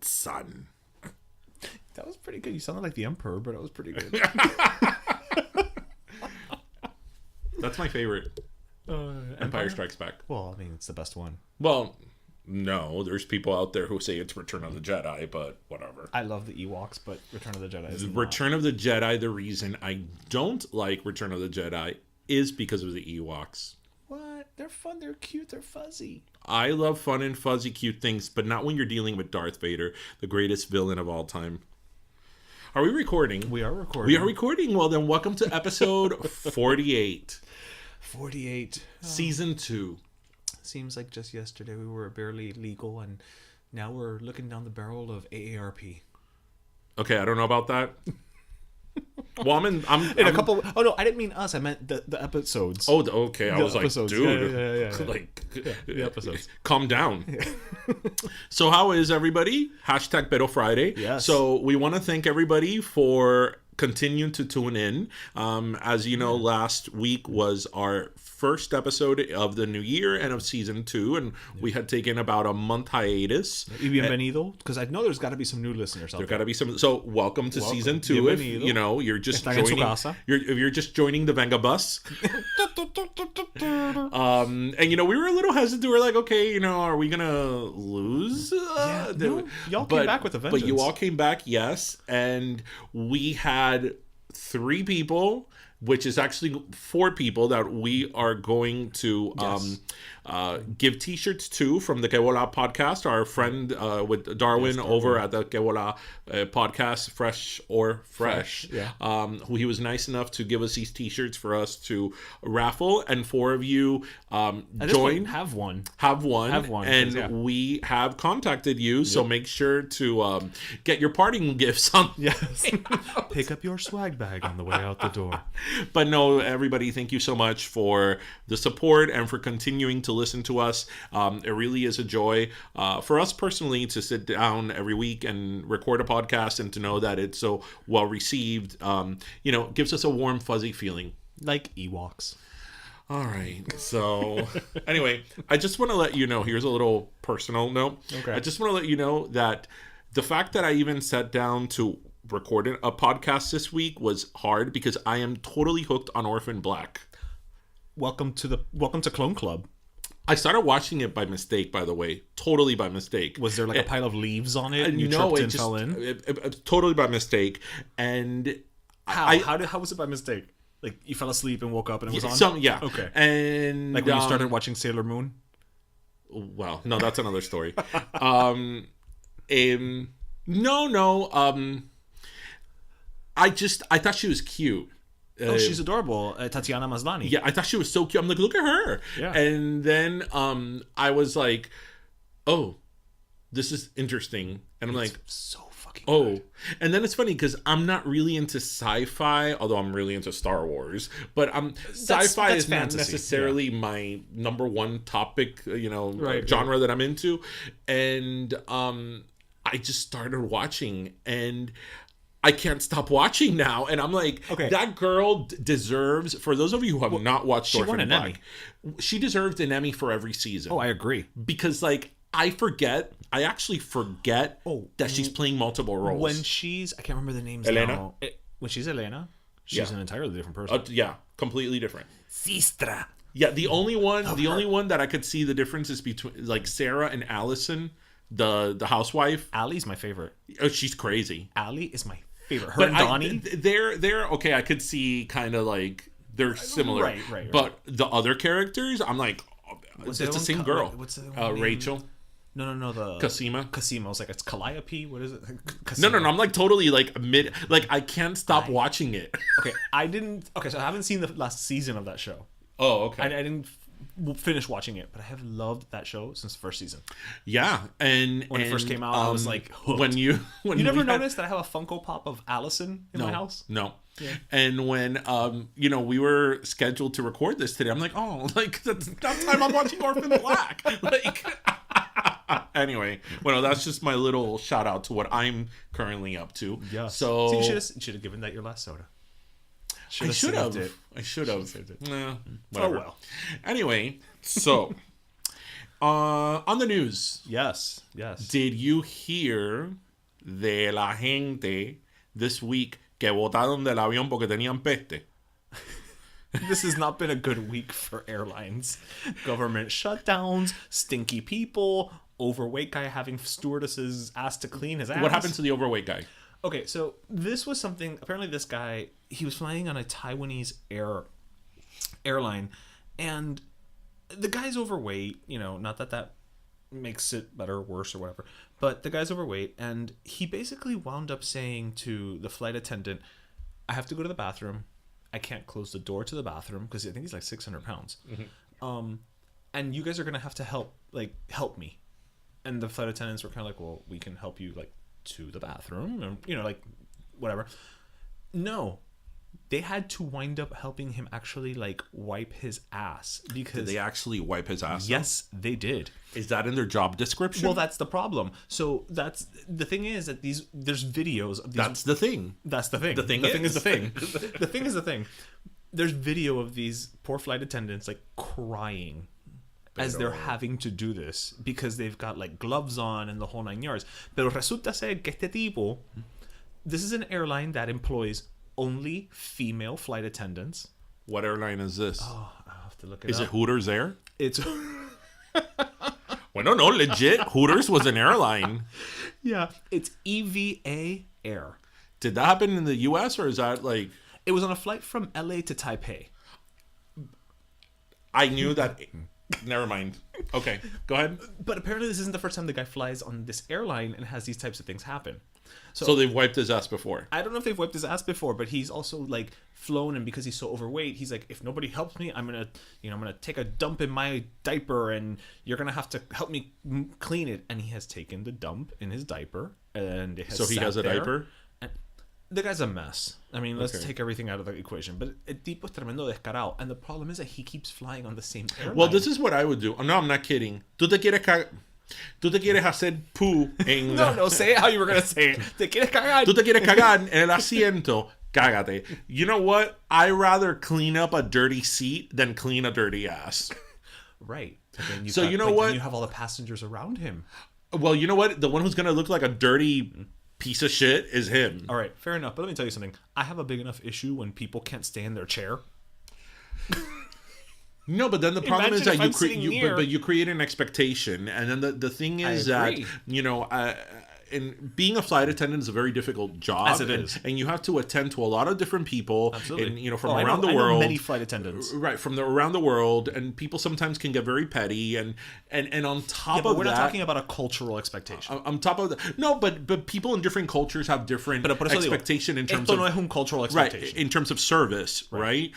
great son. That was pretty good. You sounded like the Emperor, but it was pretty good. That's my favorite. Empire Strikes Back. Well, I mean, it's the best one. Well, no, there's people out there who say it's Return of the Jedi, but whatever. I love the Ewoks, but Return of the Jedi is Return of the Jedi, the reason I don't like Return of the Jedi is because of the Ewoks. What? They're fun, they're cute, they're fuzzy. I love fun and fuzzy cute things, but not when you're dealing with Darth Vader, the greatest villain of all time. Are we recording? We are recording. We are recording. Well, then welcome to episode 48. 48. Season 2. Seems like just yesterday we were barely legal, and now we're looking down the barrel of AARP. Okay, I don't know about that. Well, I'm in a couple. Oh no, I didn't mean us. I meant the episodes. Oh, okay. I was episodes. Like, dude, yeah. like the episodes. Calm down. So, how is everybody? Hashtag Pero Friday. Yes. So, we want to thank everybody for continuing to tune in. As you know, last week was our first episode of the new year and of season 2, and we had taken about a month hiatus. Bienvenido, because I know there's got to be some new listeners out there. Got to be some. So welcome to season 2. If you know you're just joining, if you're just joining the Venga bus. And you know we were a little hesitant. We were like, okay, you know, are we gonna lose? No, y'all came back with a vengeance. But you all came back, yes, and we had 3 people. Which is actually 4 people that we are going to give t-shirts to from the Que Vola podcast. Our friend with Darwin over at the Que Vola podcast, Fresh or Fresh. Who he was nice enough to give us these t-shirts for us to raffle. And 4 of you join. Have one. And we have contacted you. Yep. So make sure to get your parting gifts on. Yes. Pick up your swag bag on the way out the door. But no, everybody, thank you so much for the support and for continuing to listen to us. It really is a joy for us personally to sit down every week and record a podcast and to know that it's so well received. You know, gives us a warm, fuzzy feeling. Like Ewoks. All right. So anyway, I just want to let you know, here's a little personal note. Okay. I just want to let you know that the fact that I even sat down to recording a podcast this week was hard because I am totally hooked on Orphan Black. Welcome to Clone Club. I started watching it by mistake, by the way. Totally by mistake. Was there like a pile of leaves on it and you tripped and fell in? It totally by mistake. And how was it by mistake? Like you fell asleep and woke up and it was on? Yeah. Okay. And like when you started watching Sailor Moon? Well, no, that's another story. No. I thought she was cute. Oh, she's adorable. Tatiana Maslany. Yeah, I thought she was so cute. I'm like, look at her. Yeah. And then I was like, oh, this is interesting. And I'm like, so fucking good. And then it's funny because I'm not really into sci-fi, although I'm really into Star Wars. But sci-fi is not necessarily my number one topic, genre that I'm into. And I just started watching and I can't stop watching now. And I'm like, that girl deserves, for those of you who have not watched Orphan Black, she deserved an Emmy for every season. Oh, I agree. Because I actually forget that she's playing multiple roles. When I can't remember the names now. When she's Elena, she's an entirely different person. Completely different. Sistra. Yeah, the only one that I could see the difference is between like Sarah and Allison, the housewife. Allie's my favorite. Oh, she's crazy. Allie is my favorite. Her and Donnie. They're okay. I could see kind of like they're similar. Right. But the other characters, I'm like, it's the same girl. What's the name? Rachel. No. The Cosima. I was like, it's Calliope. What is it? No. I'm like totally like mid. Like I can't stop watching it. Okay, I didn't. Okay, so I haven't seen the last season of that show. Oh, okay. I didn't finish watching it, but I have loved that show since the first season. Yeah, and when it first came out, I was like, hooked. When you never noticed that I have a Funko Pop of Allison in my house? No. Yeah. And when we were scheduled to record this today, I'm like, that's that time I'm watching Orphan Black. Anyway, that's just my little shout out to what I'm currently up to. Yeah. So you should have given that your last soda. I should have. Nah, whatever. Oh well. Anyway, so On the news, Yes. did you hear de la gente this week que botaron del avión porque tenían peste? This has not been a good week for airlines. Government shutdowns, stinky people, overweight guy having stewardesses asked to clean his ass. What happened to the overweight guy? Okay, so this was something. Apparently, this guy, he was flying on a Taiwanese airline, and the guy's overweight. Not that makes it better or worse or whatever, but the guy's overweight, and he basically wound up saying to the flight attendant, "I have to go to the bathroom. I can't close the door to the bathroom because I think he's like 600 pounds. Mm-hmm. And you guys are gonna have to help me." And the flight attendants were kind of like, "Well, we can help you to the bathroom, and whatever." No, they had to wind up helping him actually wipe his ass because Did they actually wipe his ass? Yes, they did. Is that in their job description? Well, that's the problem. So that's the thing is that there's videos of these. That's the thing. That's the thing. The thing is the thing. The thing is the thing. There's video of these poor flight attendants crying as they're having to do this because they've got gloves on and the whole 9 yards. Pero resulta ser que este tipo, this is an airline that employs only female flight attendants. What airline is this? Oh, I'll have to look it up. Is it Hooters Air? It's Well, no, legit. Hooters was an airline. Yeah, it's EVA Air. Did that happen in the U.S. or is that It was on a flight from LA to Taipei. I knew that. Never mind. Okay, go ahead. But apparently this isn't the first time the guy flies on this airline and has these types of things happen. So they've wiped his ass before. I don't know if they've wiped his ass before, but he's also flown, and because he's so overweight, he's like, if nobody helps me, I'm gonna take a dump in my diaper, and you're gonna have to help me clean it. And he has taken the dump in his diaper, and it has. So he has a diaper. And the guy's a mess. I mean, let's take everything out of the equation. But el tipo es tremendo descarado, and the problem is that he keeps flying on the same airline. Well, this is what I would do. No, I'm not kidding. Tú te quieres hacer poo en No, say it how you were gonna say it. Te quieres cagar. Tú te quieres cagar en el asiento. Cágate. You know what? I rather clean up a dirty seat than clean a dirty ass. Right. So you know what? You have all the passengers around him. Well, you know what? The one who's gonna look like a dirty piece of shit is him. All right, fair enough. But let me tell you something. I have a big enough issue when people can't stay in their chair. No, but then the problem is that you create an expectation, and then the thing is that and being a flight attendant is a very difficult job, as it is, and you have to attend to a lot of different people, absolutely, and from around the world. I know many flight attendants, right, from around the world, and people sometimes can get very petty, and on top of we're that, not talking about a cultural expectation. On top of that, no, but people in different cultures have different expectation in terms of no es un cultural expectation, right, in terms of service, right?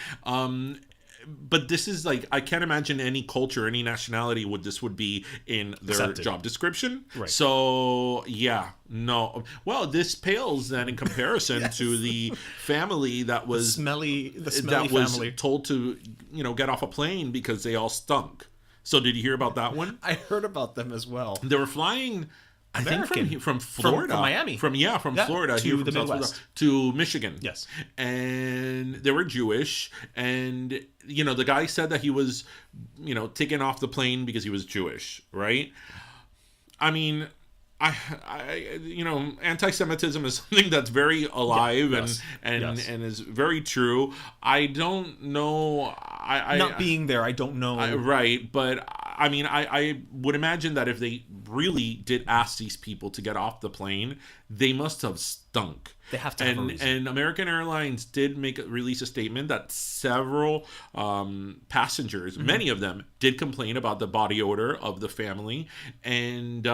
But this is I can't imagine any culture, any nationality would be in their job description. Right. So yeah, no. Well, this pales then in comparison to the family that was the smelly family told to get off a plane because they all stunk. So did you hear about that one? I heard about them as well. They were flying. I think from Florida, from Miami, from Florida to the Midwest, to Michigan. Yes, and they were Jewish, and the guy said that he was, taken off the plane because he was Jewish, right? I mean, anti-Semitism is something that's very alive and is very true. I don't know. Not being there, I don't know. Right, but I mean, I would imagine that if they really did ask these people to get off the plane, they must have stunk. They have to have a reason. And American Airlines did release a statement that several passengers, many of them, did complain about the body odor of the family, and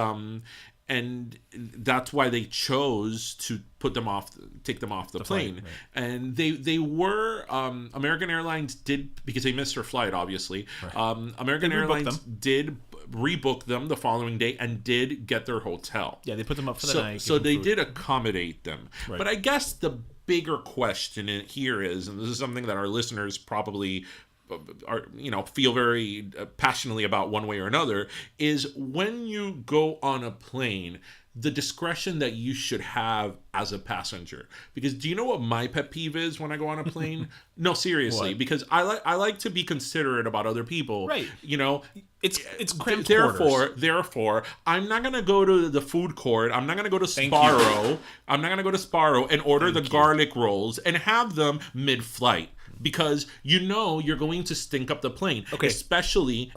that's why they chose to take them off the plane. Right. And they were American Airlines did, because they missed their flight, obviously. Right. American Airlines did rebook them the following day and did get their hotel. Yeah, they put them up for the night. So they did accommodate them. Right. But I guess the bigger question here is, and this is something that our listeners probably feel very passionately about one way or another, is when you go on a plane, the discretion that you should have as a passenger. Because do you know what my pet peeve is when I go on a plane? No, seriously, because I like to be considerate about other people. Right. You know, it's cramped therefore, I'm not gonna go to the food court. I'm not gonna go to Sparrow. I'm not gonna go to Sparrow and order the garlic rolls and have them mid-flight. Because you're going to stink up the plane, especially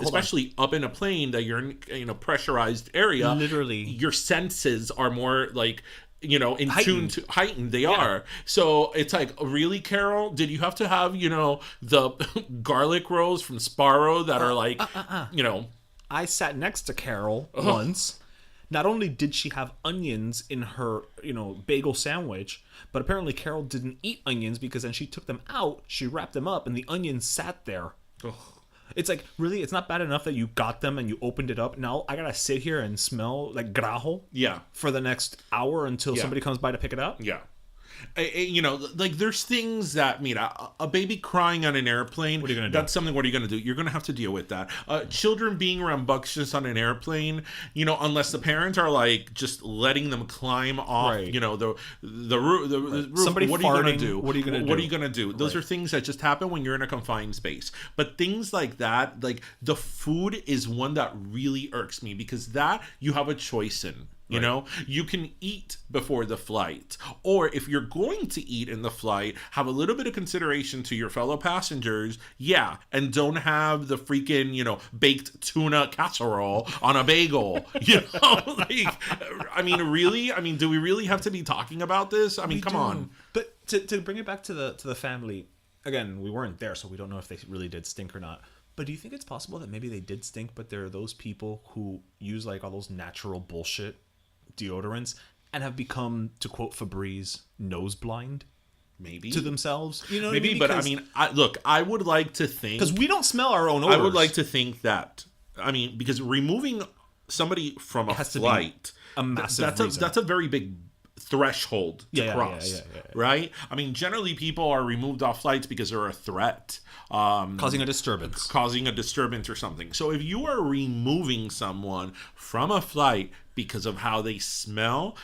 up in a plane that you're in a pressurized area. Literally, your senses are more like in tune to heightened. They are. So it's like, really, Carol? Did you have to have the garlic rolls from Sparrow that are like I sat next to Carol once. Not only did she have onions in her, bagel sandwich, but apparently Carol didn't eat onions because then she took them out, she wrapped them up, and the onions sat there. Ugh. It's like, really? It's not bad enough that you got them and you opened it up. Now I gotta sit here and smell like grajo for the next hour until somebody comes by to pick it up? Yeah. Like there's things that, a baby crying on an airplane. What are you going to do? That's something, what are you going to do? You're going to have to deal with that. Children being rambunctious on an airplane, unless the parents are like just letting them climb off, the roof. Somebody what farting, are you going to do? What are you going to do? What are you going to do? Those are things that just happen when you're in a confined space. But things like that, like the food is one that really irks me, because that you have a choice in. You can eat before the flight, or if you're going to eat in the flight, have a little bit of consideration to your fellow passengers, and don't have the freaking, baked tuna casserole on a bagel, really? Do we really have to be talking about this? Come on. But to bring it back to the family, again, we weren't there, so we don't know if they really did stink or not. But do you think it's possible that maybe they did stink, but there are those people who use like all those natural bullshit deodorants and have become, to quote Febreze, nose blind? Maybe to themselves, maybe. But I would like to think, because we don't smell our own odors. I would like to think that because removing somebody from a flight, a massive that's a very big threshold to cross, right? Generally people are removed off flights because they're a threat, causing a disturbance or something. So if you are removing someone from a flight because of how they smell,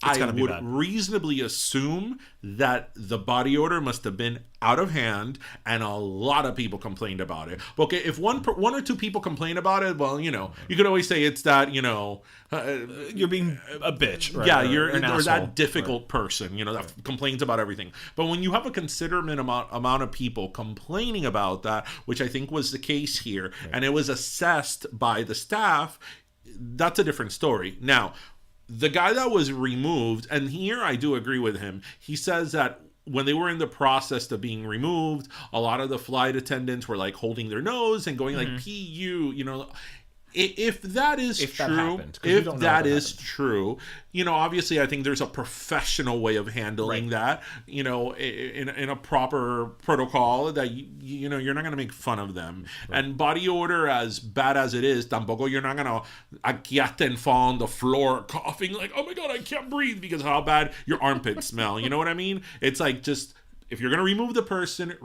I would reasonably assume that the body odor must have been out of hand, and a lot of people complained about it. Okay, if one or two people complain about it, well, you could always say it's that, you're being a bitch, right? Yeah, you're that difficult person, that complains about everything. But when you have a considerable amount of people complaining about that, which I think was the case here, and it was assessed by the staff, that's a different story. Now, the guy that was removed, and here I do agree with him, he says that when they were in the process of being removed, a lot of the flight attendants were like holding their nose and going like PU, if that is true, obviously I think there's a professional way of handling that, in a proper protocol that you're not going to make fun of them. And body odor, as bad as it is, tampoco you're not going to aquiate and fall on the floor coughing like, oh my god, I can't breathe, because how bad your armpits smell. You know what I mean? It's like, just, if you're going to remove the person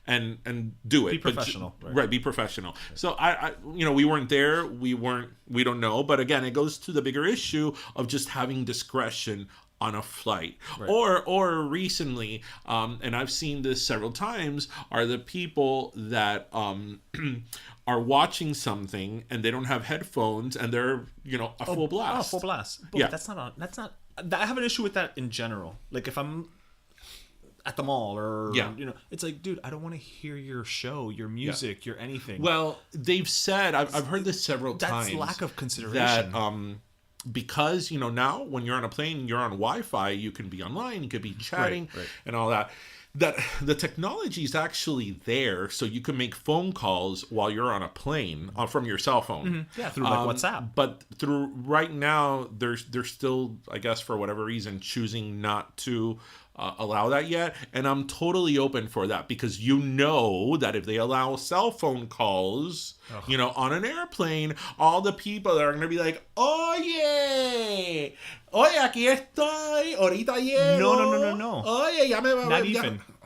and do it. Be professional. Be professional. So I we weren't there. We don't know. But again, it goes to the bigger issue of just having discretion on a flight. Or recently, and I've seen this several times, are the people that are watching something and they don't have headphones and they're, a full blast. Full blast. But that's not, I have an issue with that in general. Like if I'm at the mall or it's like, dude, I don't want to hear your show, your music, your anything. Well, they've said, I've heard this several times, that's lack of consideration, that because now when you're on a plane, you're on Wi-Fi, you can be online, you could be chatting and all that the technology is actually there, so you can make phone calls while you're on a plane from your cell phone. Through like WhatsApp. But through right now, they're still, I guess, for whatever reason, choosing not to allow that yet. And I'm totally open for that, because that if they allow cell phone calls, on an airplane, all the people are going to be like, oye, aquí estoy, ahorita llego. No. Oye, ya me va.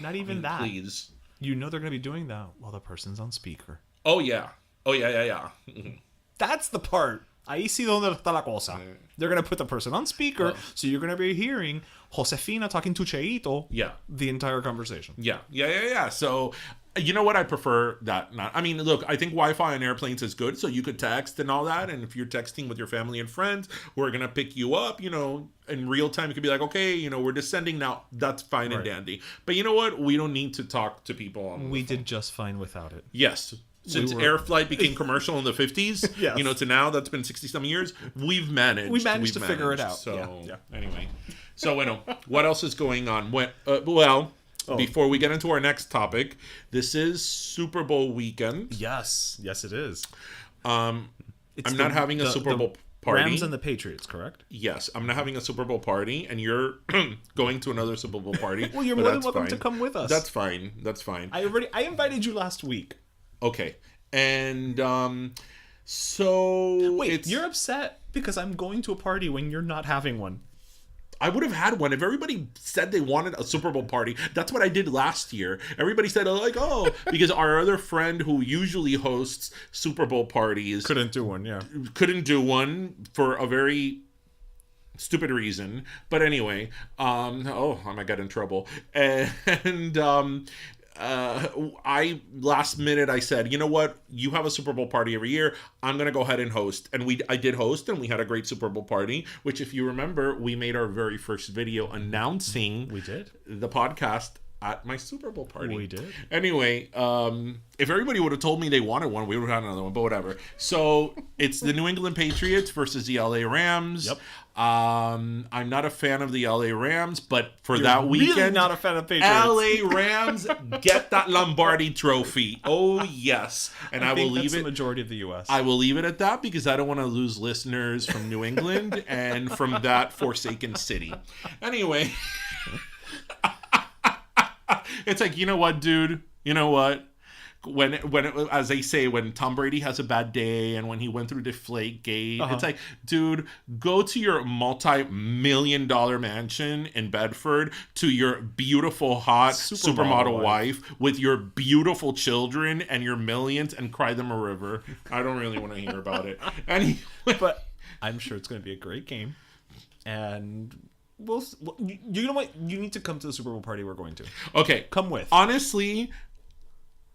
Not even that. Please. They're going to be doing that while the person's on speaker. Oh, yeah. Yeah. That's the part Ahí sí donde está la cosa. They're going to put the person on speaker, so you're going to be hearing Josefina talking to Cheito the entire conversation. Yeah. So, you know what? I prefer that not. I mean, look, I think Wi-Fi on airplanes is good, so you could text and all that. And if you're texting with your family and friends who are going to pick you up, you know, in real time, you could be like, okay, you know, we're descending now. That's fine and dandy. But you know what? We don't need to talk to people on We did just fine without it. Yes. Since air flight became commercial in the 50s, you know, to now, that's been 60-some years, we've managed. We managed to figure it out. So, anyway. So, bueno, what else is going on? Before we get into our next topic, this is Super Bowl weekend. Yes, it is. I'm not having a Super Bowl party. Rams and the Patriots, correct? Yes, I'm not having a Super Bowl party, and you're going to another Super Bowl party. Well, you're more than welcome to come with us. That's fine. I invited you last week. Okay. And so wait, you're upset because I'm going to a party when you're not having one. I would have had one if everybody said they wanted a Super Bowl party. That's what I did last year. Everybody said because our other friend who usually hosts Super Bowl parties couldn't do one for a very stupid reason. But anyway, I might get in trouble. And I last minute I said, you know what, you have a Super Bowl party every year, I'm gonna go ahead and host. And I did host, and we had a great Super Bowl party, which, if you remember, we made our very first video announcing the podcast at my Super Bowl party. We did. Anyway, if everybody would have told me they wanted one, we would have had another one, but whatever. So it's the New England Patriots versus the LA Rams. Yep. I'm not a fan of the LA Rams, but for that weekend, really not a fan of Patriots. LA Rams get that Lombardi trophy. Oh yes, and I will leave that's it. The majority of the U.S. I will leave it at that because I don't want to lose listeners from New England and from that forsaken city. Anyway, it's like, you know what, dude? You know what? When as they say, when Tom Brady has a bad day and when he went through Deflategate, it's like, dude, go to your multi-million-dollar mansion in Bedford to your beautiful, hot supermodel wife with your beautiful children and your millions and cry them a river. I don't really want to hear about it. Anyway. But I'm sure it's going to be a great game. And you know what? You need to come to the Super Bowl party we're going to. Okay. Come with. Honestly,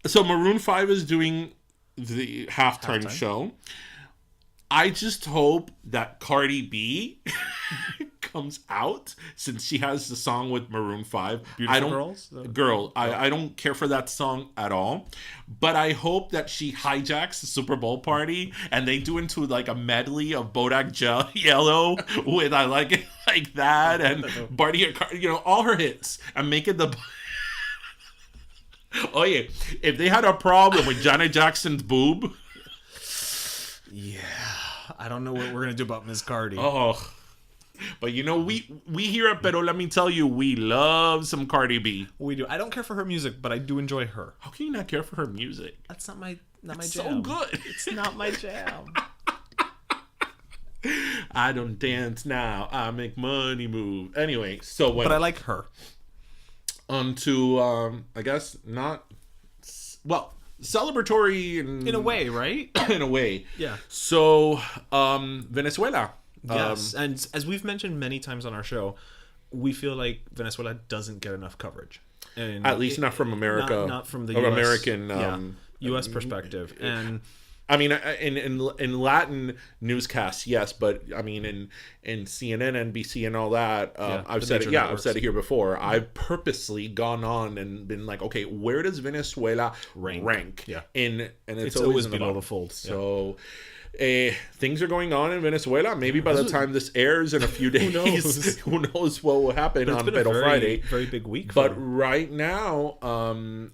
so Maroon 5 is doing the halftime show. I just hope that Cardi B comes out, since she has the song with Maroon 5. I don't care for that song at all. But I hope that she hijacks the Super Bowl party and they do into like a medley of Bodak Yellow with I Like It Like That and Barty, all her hits, and make it the... Oh yeah, if they had a problem with Janet Jackson's boob, I don't know what we're gonna do about Miss Cardi. Oh, but we here at Pero let me tell you, we love some Cardi B. We do. I don't care for her music, but I do enjoy her. How can you not care for her music? That's not my jam. So good. It's not my jam. I don't dance now. I make money move. Anyway, but I like her. Onto I guess not celebratory in a way, right? In a way, yeah. So Venezuela, yes, and as we've mentioned many times on our show, we feel like Venezuela doesn't get enough coverage, and at least not from America, not from the or US, American U.S. perspective. And I mean, in Latin newscasts, yes, but I mean, in CNN, NBC, and all that, I've said it. Yeah, networks. I've said it here before. Mm-hmm. I've purposely gone on and been like, okay, where does Venezuela rank? Yeah, and it's always below the fold. So. Things are going on in Venezuela. Maybe by the time this airs in a few days, who knows what will happen on Pero Friday. Very big week. But right now,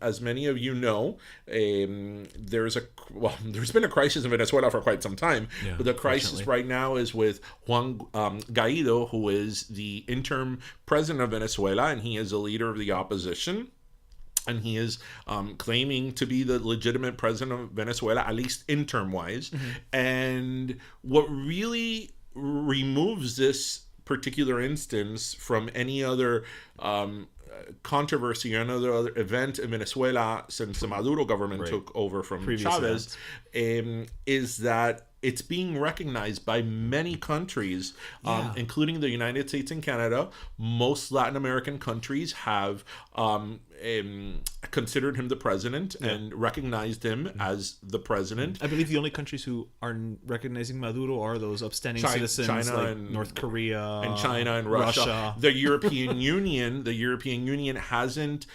as many of you know, there's been a crisis in Venezuela for quite some time. Yeah, but the crisis right now is with Juan Guaido, who is the interim president of Venezuela, and he is a leader of the opposition. And he is claiming to be the legitimate president of Venezuela, at least interim-wise. Mm-hmm. And what really removes this particular instance from any other controversy or another event in Venezuela since the Maduro government took over from Chavez is that it's being recognized by many countries, including the United States and Canada. Most Latin American countries have considered him the president and recognized him as the president. I believe the only countries who are recognizing Maduro are those upstanding citizens, China like and North Korea, and China and Russia. The European Union hasn't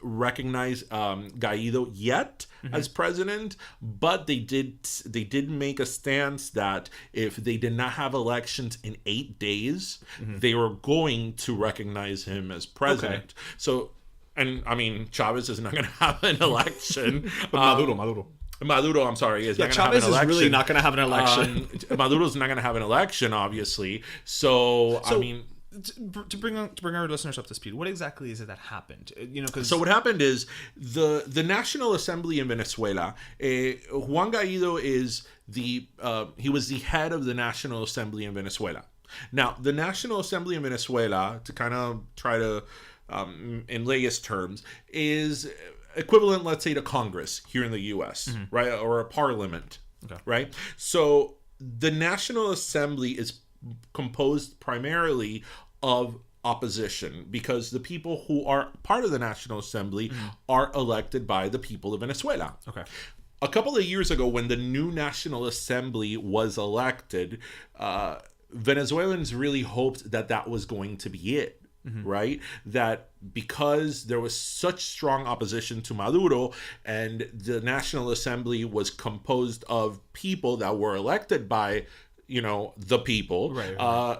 recognized Guaido yet as president, but they did make a stance that if they did not have elections in 8 days, they were going to recognize him as president. Okay. So, and I mean, Chavez is not going to have an election. Maduro, I'm sorry, is not going to have an Chavez election. is really not going to have an election. Maduro's not going to have an election, obviously. So I mean, to bring our listeners up to speed, what exactly is it that happened? So what happened is the National Assembly in Venezuela. Juan Guaido is he was the head of the National Assembly in Venezuela. Now, the National Assembly in Venezuela, to kind of try to, in layest terms, is equivalent, let's say, to Congress here in the U.S., right? Or a parliament, right? So the National Assembly is composed primarily of opposition, because the people who are part of the National Assembly are elected by the people of Venezuela. Okay. A couple of years ago, when the new National Assembly was elected, Venezuelans really hoped that was going to be it, right? That because there was such strong opposition to Maduro, and the National Assembly was composed of people that were elected by the people, right.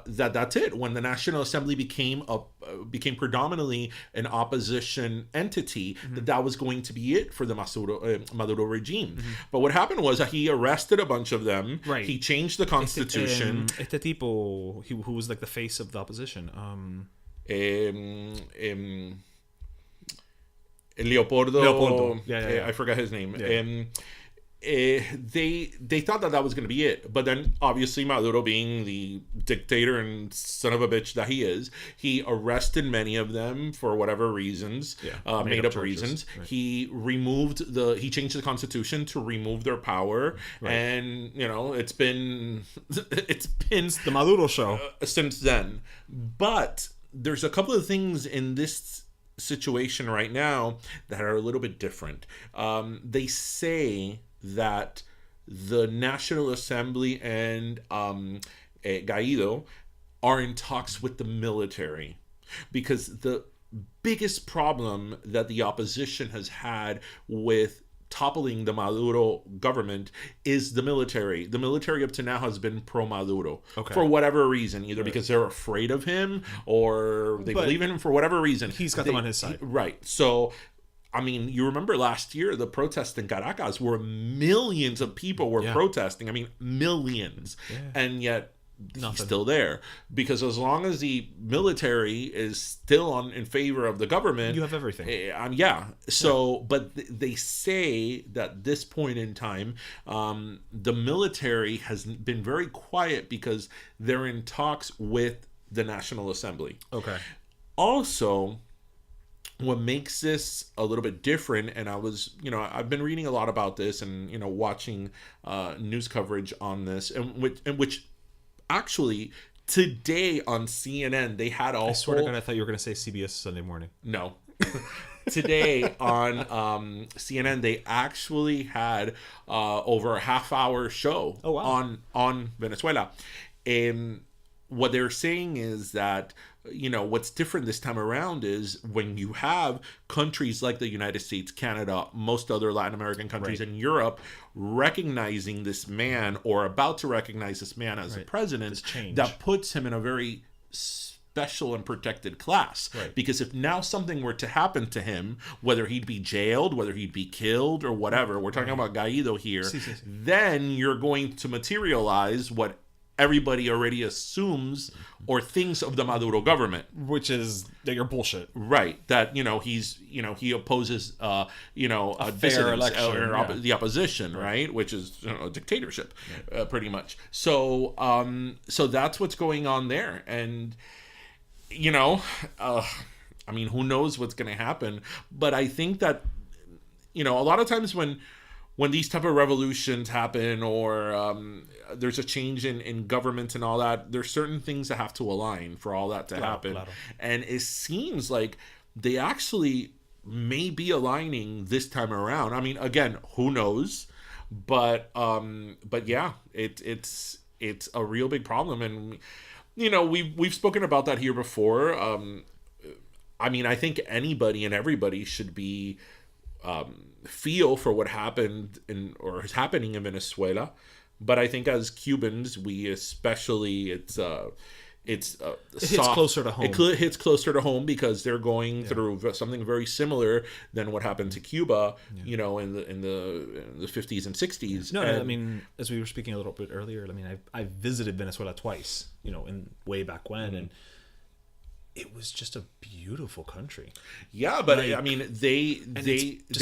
That's it. When the National Assembly became predominantly an opposition entity, that was going to be it for the Maduro regime. But what happened was that he arrested a bunch of them. Right. He changed the constitution. Este tipo, who was like the face of the opposition. Leopoldo. Yeah. I forgot his name. Yeah. They thought that was going to be it, but then obviously Maduro, being the dictator and son of a bitch that he is, he arrested many of them for whatever reasons, made up reasons. Right. He changed the constitution to remove their power, right. And it's been the Maduro show since then. But there's a couple of things in this situation right now that are a little bit different. They say that the National Assembly and Guaido are in talks with the military, because the biggest problem that the opposition has had with toppling the Maduro government is the military. The military up to now has been pro-Maduro for whatever reason, either because they're afraid of him or they believe in him for whatever reason. He's got them on his side. Right. So, I mean, you remember last year, the protests in Caracas were millions of people were protesting. I mean, millions. Yeah. And yet he's still there, because as long as the military is still in favor of the government, you have everything. But they say that this point in time, the military has been very quiet because they're in talks with the National Assembly. Okay. Also, what makes this a little bit different, and I've been reading a lot about this and watching news coverage on this, and which actually today on CNN they had I swear to God, I thought you were going to say CBS Sunday Morning. No. Today on CNN they actually had over a half-hour show on Venezuela. And what they're saying is that what's different this time around is when you have countries like the United States, Canada, most other Latin American countries, and Europe recognizing this man, or about to recognize this man as a president, that puts him in a very special and protected class. Right. Because if now something were to happen to him, whether he'd be jailed, whether he'd be killed, or whatever, we're talking about Guaido here, then you're going to materialize what everybody already assumes or thinks of the Maduro government, which is that you're bullshit, right? That he opposes a fair election, or the opposition, right? Which is a dictatorship, pretty much. So that's what's going on there, and I mean, who knows what's going to happen? But I think that a lot of times when when these type of revolutions happen, or there's a change in government and all that, there's certain things that have to align for all that to happen. Claro. And it seems like they actually may be aligning this time around. I mean, again, who knows? But yeah, it's a real big problem. And we've spoken about that here before. I mean, I think anybody and everybody should be feel for what happened or is happening in Venezuela. But I think as Cubans, we especially, it hits closer to home. It hits closer to home because they're going through something very similar than what happened to Cuba, in the 50s and 60s. No, I mean, as we were speaking a little bit earlier, I mean, I visited Venezuela twice, in way back when, and it was just a beautiful country. Yeah, but I mean, they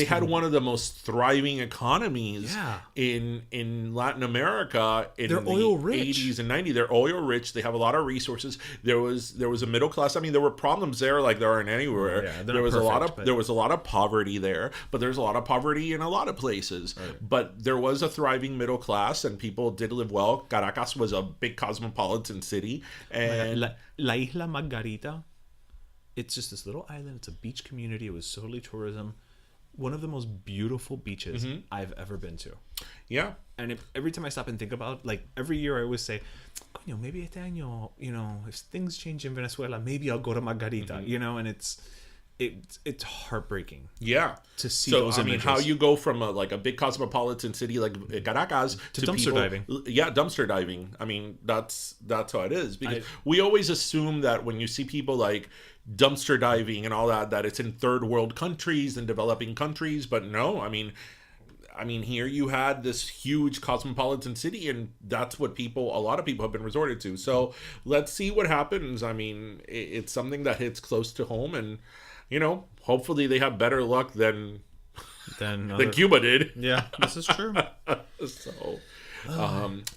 had one of the most thriving economies in Latin America in the oil rich. 80s and 90s. They're oil rich. They have a lot of resources. There was a middle class. I mean, there were problems there like there aren't anywhere. There was a lot of poverty there, but there's a lot of poverty in a lot of places. Right. But there was a thriving middle class, and people did live well. Caracas was a big cosmopolitan city, and La Isla Margarita, it's just this little island. It's a beach community. It was solely tourism. One of the most beautiful beaches I've ever been to. Yeah. And every time I stop and think about, like, every year I always say, Coño, maybe este año, if things change in Venezuela, maybe I'll go to Margarita, and it's heartbreaking. Yeah. To see those images. How you go from a big cosmopolitan city like Caracas to dumpster diving. Yeah, dumpster diving. I mean, that's how it is. Because we always assume that when you see people like dumpster diving and all that it's in third world countries and developing countries, but no, I mean here you had this huge cosmopolitan city, and that's what a lot of people have been resorted to. So let's see what happens. I mean, it's something that hits close to home, and hopefully they have better luck than Cuba did. Yeah, this is true.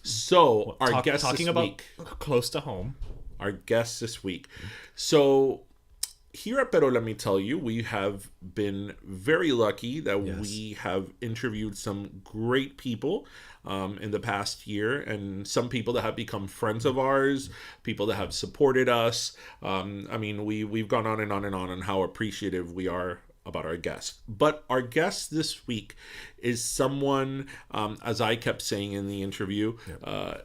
So our guest talking this about week, close to home. Our guest this week. So here at Pero Let Me Tell You, we have been very lucky that we have interviewed some great people in the past year, and some people that have become friends of ours, people that have supported us. I mean, we've gone on and on and on how appreciative we are about our guest. But our guest this week is someone, as I kept saying in the interview,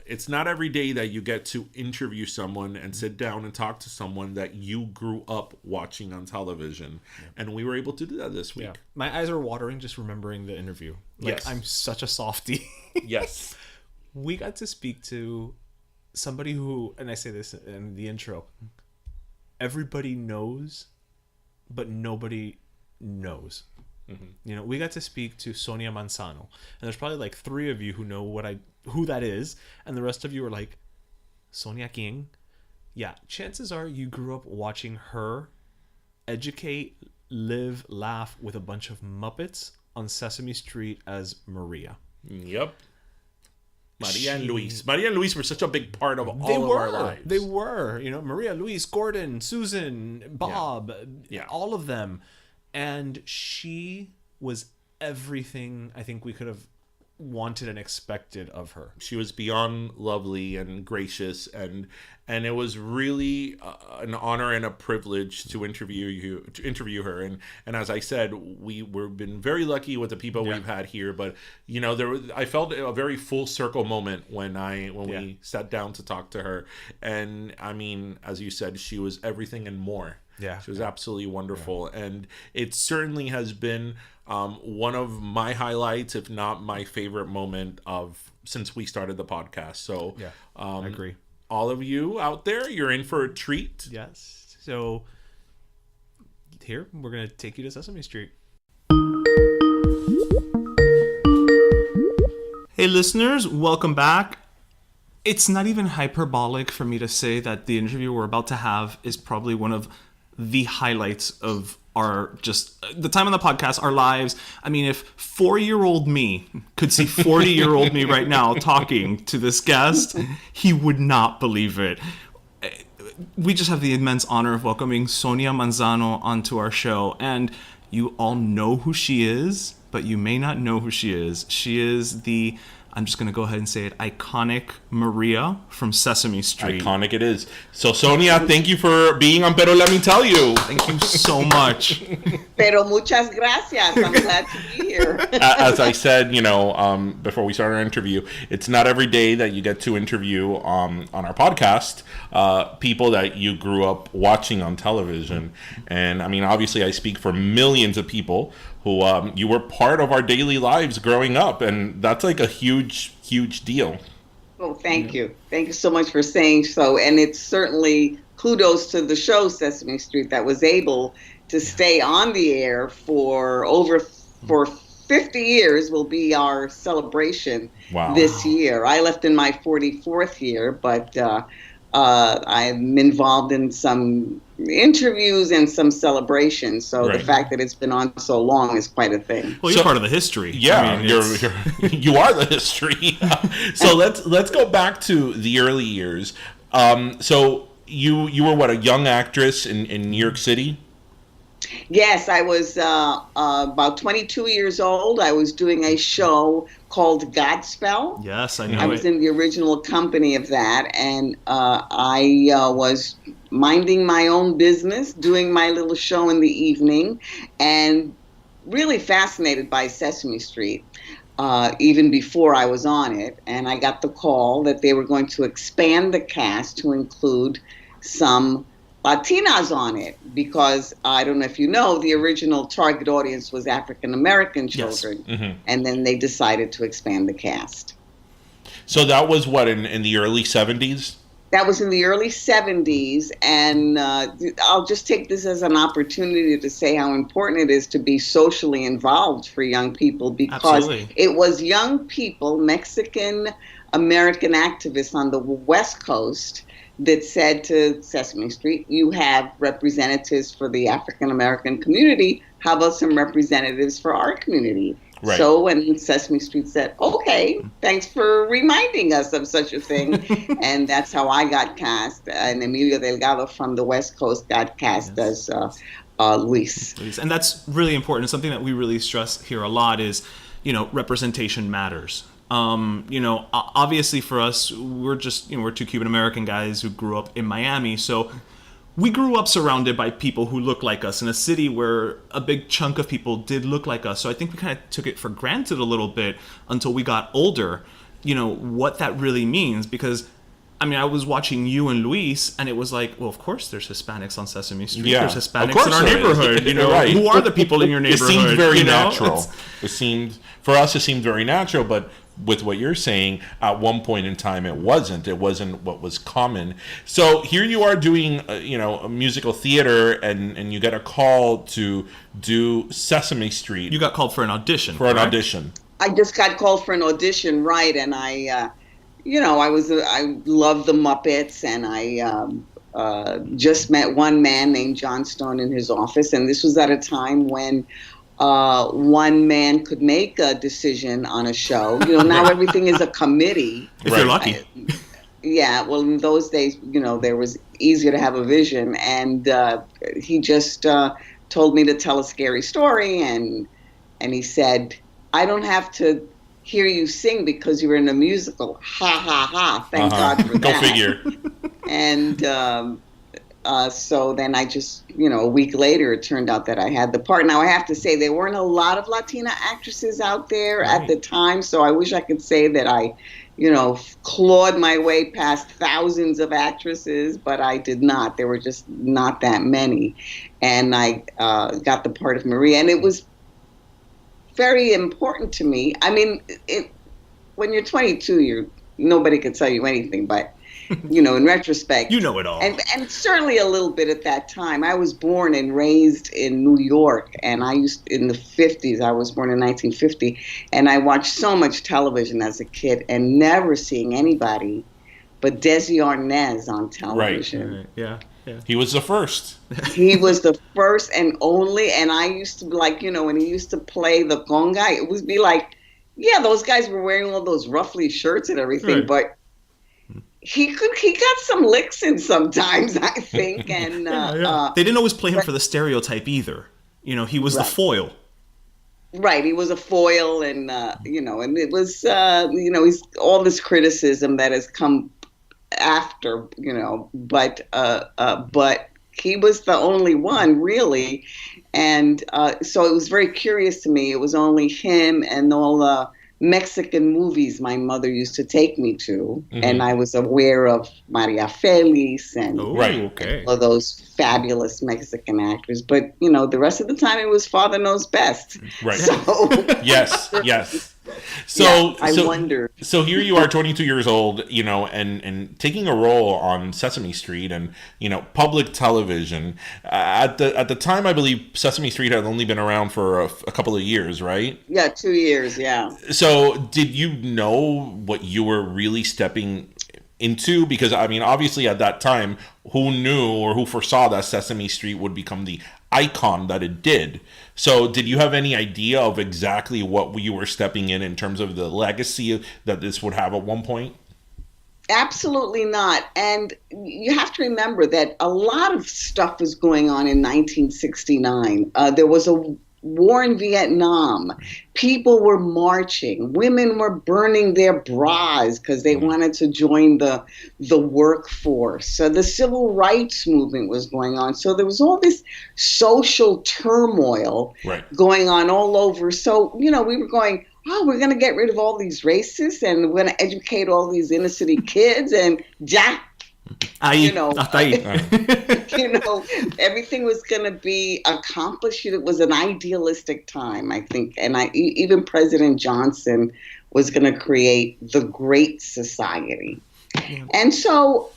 it's not every day that you get to interview someone and sit down and talk to someone that you grew up watching on television. And we were able to do that this week. My eyes are watering just remembering the interview. Like, I'm such a softie. Yes. We got to speak to somebody who, and I say this in the intro, everybody knows, but nobody knows. We got to speak to Sonia Manzano, and there's probably like 3 of you who know who that is, and the rest of you are like, Sonia King? Yeah, chances are you grew up watching her educate, live, laugh with a bunch of Muppets on Sesame Street as Maria. Yep. Maria and Luis were such a big part of all of our lives. They were, Maria, Luis, Gordon, Susan, Bob, all of them. And she was everything I think we could have wanted and expected of her. She was beyond lovely and gracious, and it was really an honor and a privilege to interview her. And as I said, we've been very lucky with the people we've had here. But I felt a very full circle moment when we sat down to talk to her. And I mean, as you said, she was everything and more. Yeah, she was absolutely wonderful, and it certainly has been one of my highlights, if not my favorite moment since we started the podcast. So I agree. All of you out there, you're in for a treat. Yes. So here we're gonna take you to Sesame Street. Hey listeners, welcome back. It's not even hyperbolic for me to say that the interview we're about to have is probably one of the highlights of the time on the podcast, our lives. I mean, if 4-year-old me could see 40-year-old me right now talking to this guest, he would not believe it. We just have the immense honor of welcoming Sonia Manzano onto our show, and you all know who she is, but you may not know who she is. She is the, I'm just going to go ahead and say it, iconic Maria from Sesame Street. Iconic it is. So, Sonia, thank you for being on Pero Let Me Tell You. Thank you so much. Pero muchas gracias. I'm glad to be here. As I said, before we started our interview, it's not every day that you get to interview on our podcast people that you grew up watching on television. And, I mean, obviously I speak for millions of people who you were part of our daily lives growing up, and that's like a huge deal. Oh, thank you. Thank you so much for saying so. And it's certainly kudos to the show Sesame Street that was able to stay on the air for 50 years will be our celebration this year. I left in my 44th year, but I'm involved in some interviews and some celebrations. So the fact that it's been on so long is quite a thing. Well, you're part of the history. Yeah, I mean, you are the history. So let's go back to the early years. So you were a young actress in New York City? Yes, I was about 22 years old. I was doing a show called GodSpell. Yes, I know. I was in the original company of that, and I was minding my own business, doing my little show in the evening, and really fascinated by Sesame Street, even before I was on it. And I got the call that they were going to expand the cast to include some Latinas on it, because I don't know if you know, the original target audience was African American children, and then they decided to expand the cast. So that was in the early 70s? That was in the early 70s, and I'll just take this as an opportunity to say how important it is to be socially involved for young people, because it was young people, Mexican American activists on the West Coast, that said to Sesame Street, you have representatives for the African American community. How about some representatives for our community? Right. So when Sesame Street said, okay, thanks for reminding us of such a thing. And that's how I got cast. And Emilio Delgado from the West Coast got cast as Luis. And that's really important. Something that we really stress here a lot is, representation matters. Obviously for us, we're just, we're two Cuban American guys who grew up in Miami. So we grew up surrounded by people who look like us in a city where a big chunk of people did look like us. So I think we kind of took it for granted a little bit until we got older, what that really means. Because, I was watching you and Luis, and it was like, well, of course there's Hispanics on Sesame Street. Yeah, of there's Hispanics in our neighborhood. Who are the people in your neighborhood? It seemed very natural. For us, it seemed very natural, but with what you're saying, at one point in time, it wasn't what was common. So here you are doing, a musical theater, and you get a call to do Sesame Street. You got called for an audition. An audition. I just got called for an audition, right? And I love the Muppets, and I just met one man named John Stone in his office, and this was at a time when one man could make a decision on a show. Now everything is a committee. If you're lucky. Yeah, well, in those days, there was easier to have a vision. And he just told me to tell a scary story. And he said, I don't have to hear you sing because you were in a musical. Ha, ha, ha. Thank God for that. Go figure. And so then I just, a week later, it turned out that I had the part. Now, I have to say, there weren't a lot of Latina actresses out there at the time, so I wish I could say that I, clawed my way past thousands of actresses, but I did not. There were just not that many. And I got the part of Maria, and it was very important to me. When you're 22, nobody can tell you anything, but in retrospect, you know it all. And certainly a little bit at that time. I was born and raised in New York, and in the 50s, I was born in 1950, and I watched so much television as a kid and never seeing anybody but Desi Arnaz on television. Right. Yeah. He was the first. He was the first and only, and I used to when he used to play the conga, it would be like, yeah, those guys were wearing all those ruffly shirts and everything, but he got some licks in sometimes, I think. And they didn't always play him for the stereotype either. He was the foil. Right, he was a foil, and and it was, he's all this criticism that has come after, but he was the only one really, and so it was very curious to me. It was only him and all the Mexican movies my mother used to take me to, and I was aware of Maria Félix and all those fabulous Mexican actors. But the rest of the time it was Father Knows Best. Right. So yes. So I wonder. So here you are, 22 years old, and taking a role on Sesame Street and public television. At the time, I believe Sesame Street had only been around for a couple of years, right? Yeah, 2 years. Yeah. So did you know what you were really stepping into? Because obviously at that time, who knew or who foresaw that Sesame Street would become the icon that it did? So did you have any idea of exactly what you were stepping in terms of the legacy that this would have at one point? Absolutely not. And you have to remember that a lot of stuff was going on in 1969. There was a war in Vietnam. People were marching. Women were burning their bras because they wanted to join the workforce. So the civil rights movement was going on. So there was all this social turmoil going on all over. So, we were going, oh, we're going to get rid of all these racists and we're going to educate all these inner city kids and everything was going to be accomplished. It was an idealistic time, I think. And even President Johnson was going to create the Great Society. And so,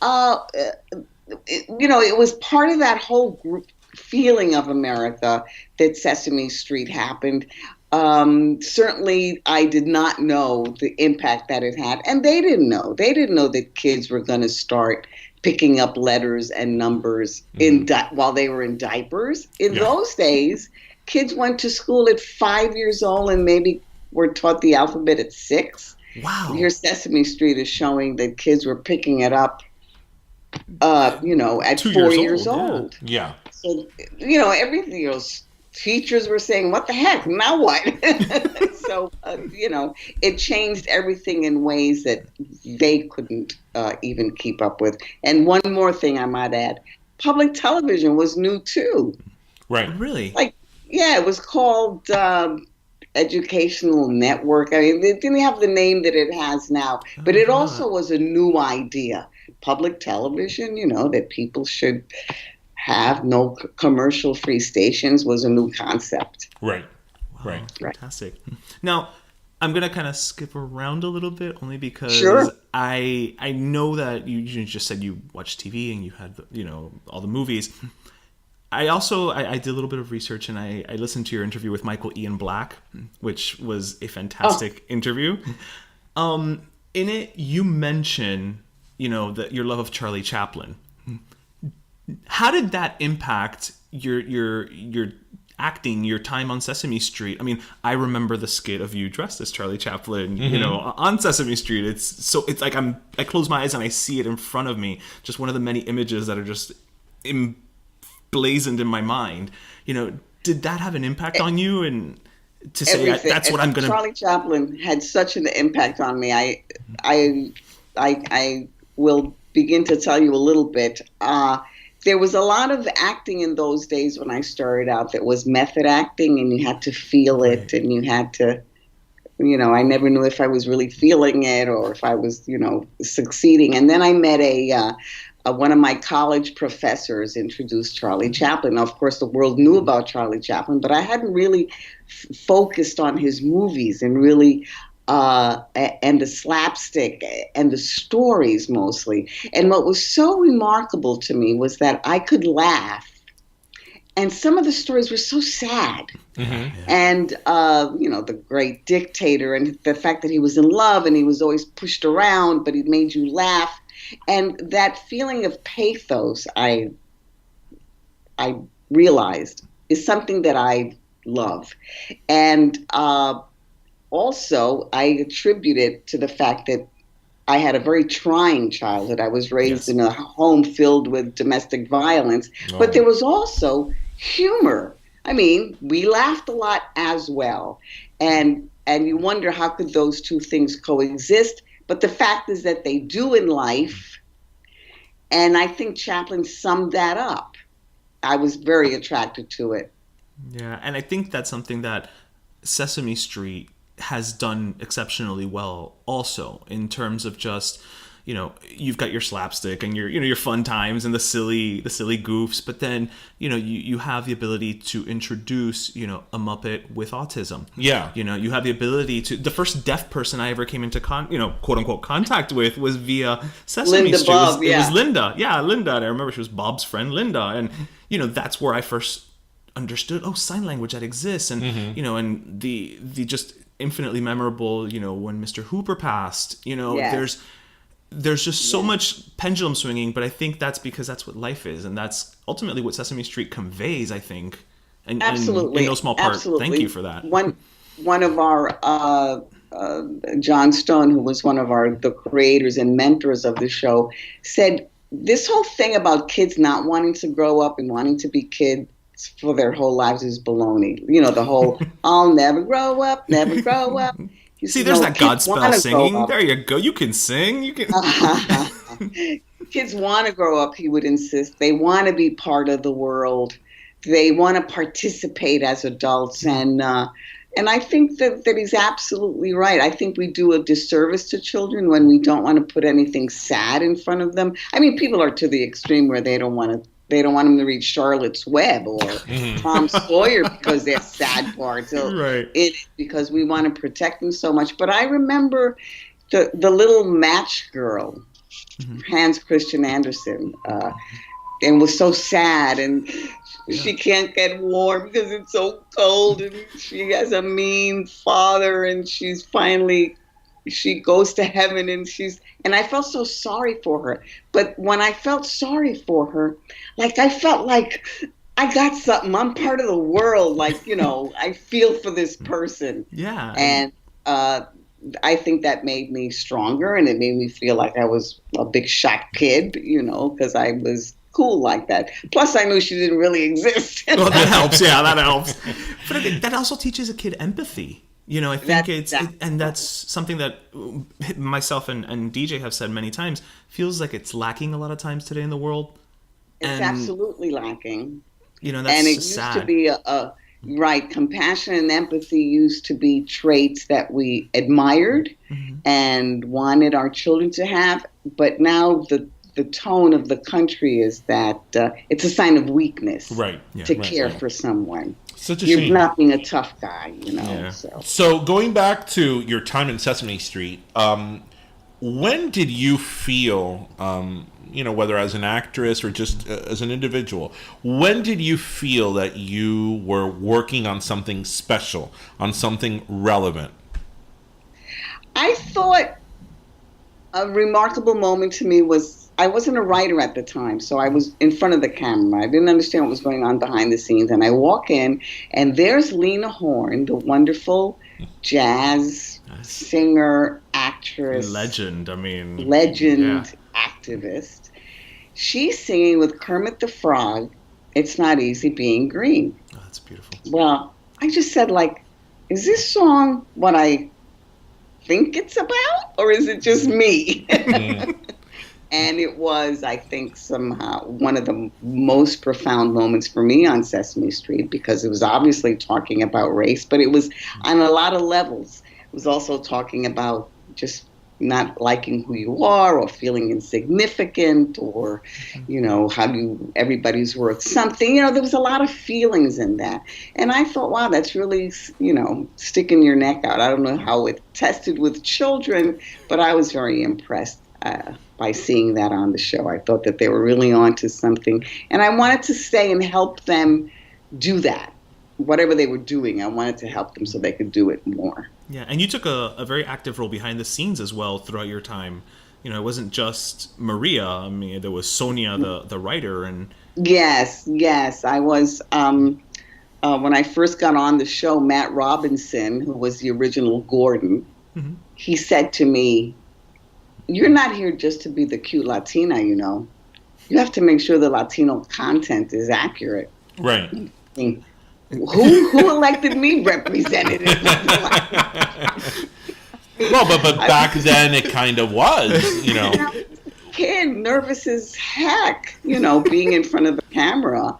it was part of that whole feeling of America that Sesame Street happened. Certainly, I did not know the impact that it had. And they didn't know. They didn't know that kids were going to start picking up letters and numbers while they were in diapers. In those days, kids went to school at 5 years old and maybe were taught the alphabet at 6. Wow. Here Sesame Street is showing that kids were picking it up, at 4 years old. Yeah. So, everything else. Teachers were saying, what the heck? Now what? So, it changed everything in ways that they couldn't even keep up with. And one more thing I might add, public television was new too. Right. Really? It was called Educational Network. It didn't have the name that it has now, but it also was a new idea. Public television, that people should have no commercial-free stations was a new concept. Right. Wow, right. Fantastic. Now, I'm going to kind of skip around a little bit only because I know that you just said you watched TV and you had, all the movies. I also, I did a little bit of research and I listened to your interview with Michael Ian Black, which was a fantastic interview. In it, you mention, that your love of Charlie Chaplin. How did that impact your acting, your time on Sesame Street? I remember the skit of you dressed as Charlie Chaplin, on Sesame Street. It's like I close my eyes and I see it in front of me. Just one of the many images that are just emblazoned in my mind. Did that have an impact on you? And to say that's what I'm going to. Charlie Chaplin had such an impact on me. I will begin to tell you a little bit. There was a lot of acting in those days when I started out that was method acting, and you had to feel it, and you had to, I never knew if I was really feeling it or if I was, succeeding. And then I met one of my college professors introduced Charlie Chaplin. Now, of course, the world knew about Charlie Chaplin, but I hadn't really focused on his movies and really and the slapstick and the stories mostly. And what was so remarkable to me was that I could laugh. And some of the stories were so sad. Mm-hmm. And, the great dictator and the fact that he was in love and he was always pushed around, but he made you laugh. And that feeling of pathos, I realized, is something that I love. And also, I attribute it to the fact that I had a very trying childhood. I was raised in a home filled with domestic violence, but there was also humor. I mean, we laughed a lot as well. And you wonder how could those two things coexist? But the fact is that they do in life. And I think Chaplin summed that up. I was very attracted to it. Yeah, and I think that's something that Sesame Street has done exceptionally well also, in terms of just, you've got your slapstick and your fun times and the silly goofs, but then you have the ability to introduce a Muppet with autism. Yeah. You have the ability to, the first deaf person I ever came into quote unquote contact with was via Sesame Street. It was Linda. Yeah, Linda. And I remember she was Bob's friend Linda, and that's where I first understood, sign language that exists, and and the just infinitely memorable when Mr. Hooper passed. Yes. There's just so much pendulum swinging, but I think that's because that's what life is, and that's ultimately what Sesame Street conveys, I think. And absolutely, in no small part. Absolutely. Thank you for that. One of our John Stone, who was one of the creators and mentors of the show, said this whole thing about kids not wanting to grow up and wanting to be kids for their whole lives is baloney. The whole I'll never grow up, never grow up. See, there's that Godspell singing. There you go. You can sing. You can. Kids want to grow up, he would insist. They want to be part of the world. They want to participate as adults. And I think that he's absolutely right. I think we do a disservice to children when we don't want to put anything sad in front of them. I mean, people are to the extreme where they don't want them to read Charlotte's Web or Tom Sawyer because they're sad parts. Right. Because we want to protect them so much. But I remember the little match girl, Hans Christian Andersen, and was so sad, and she can't get warm because it's so cold, and she has a mean father, and she goes to heaven, and I felt so sorry for her. But when I felt sorry for her, I felt like I got something. I'm part of the world. I feel for this person. Yeah. And I think that made me stronger, and it made me feel like I was a big shot kid, because I was cool like that. Plus, I knew she didn't really exist. Well, that helps. Yeah, that helps. But that also teaches a kid empathy. I think and that's something that myself and DJ have said many times, feels like it's lacking a lot of times today in the world. It's absolutely lacking. That's and it sad. Used to be right, compassion and empathy used to be traits that we admired and wanted our children to have. But now the tone of the country is that it's a sign of weakness to care for someone. Such a shame. You're not being a tough guy, Yeah. So going back to your time in Sesame Street, when did you feel, whether as an actress or just as an individual, when did you feel that you were working on something special, on something relevant? I thought a remarkable moment to me was, I wasn't a writer at the time, so I was in front of the camera. I didn't understand what was going on behind the scenes. And I walk in, and there's Lena Horne, the wonderful jazz singer, actress. Legend, activist. She's singing with Kermit the Frog, It's Not Easy Being Green. Oh, that's beautiful. Well, I just said, is this song what I think it's about, or is it just me? And it was, I think, somehow one of the most profound moments for me on Sesame Street, because it was obviously talking about race, but it was on a lot of levels. It was also talking about just not liking who you are, or feeling insignificant, or, everybody's worth something. There was a lot of feelings in that. And I thought, wow, that's really, sticking your neck out. I don't know how it tested with children, but I was very impressed by seeing that on the show. I thought that they were really onto something. And I wanted to stay and help them do that. Whatever they were doing, I wanted to help them so they could do it more. Yeah, and you took a very active role behind the scenes as well throughout your time. It wasn't just Maria. I mean, there was Sonia, the writer. And Yes. I was, when I first got on the show, Matt Robinson, who was the original Gordon, he said to me, "You're not here just to be the cute Latina, You have to make sure the Latino content is accurate." Right. Who elected me representative? Well, but back then it kind of was, Kid, nervous as heck, being in front of the camera,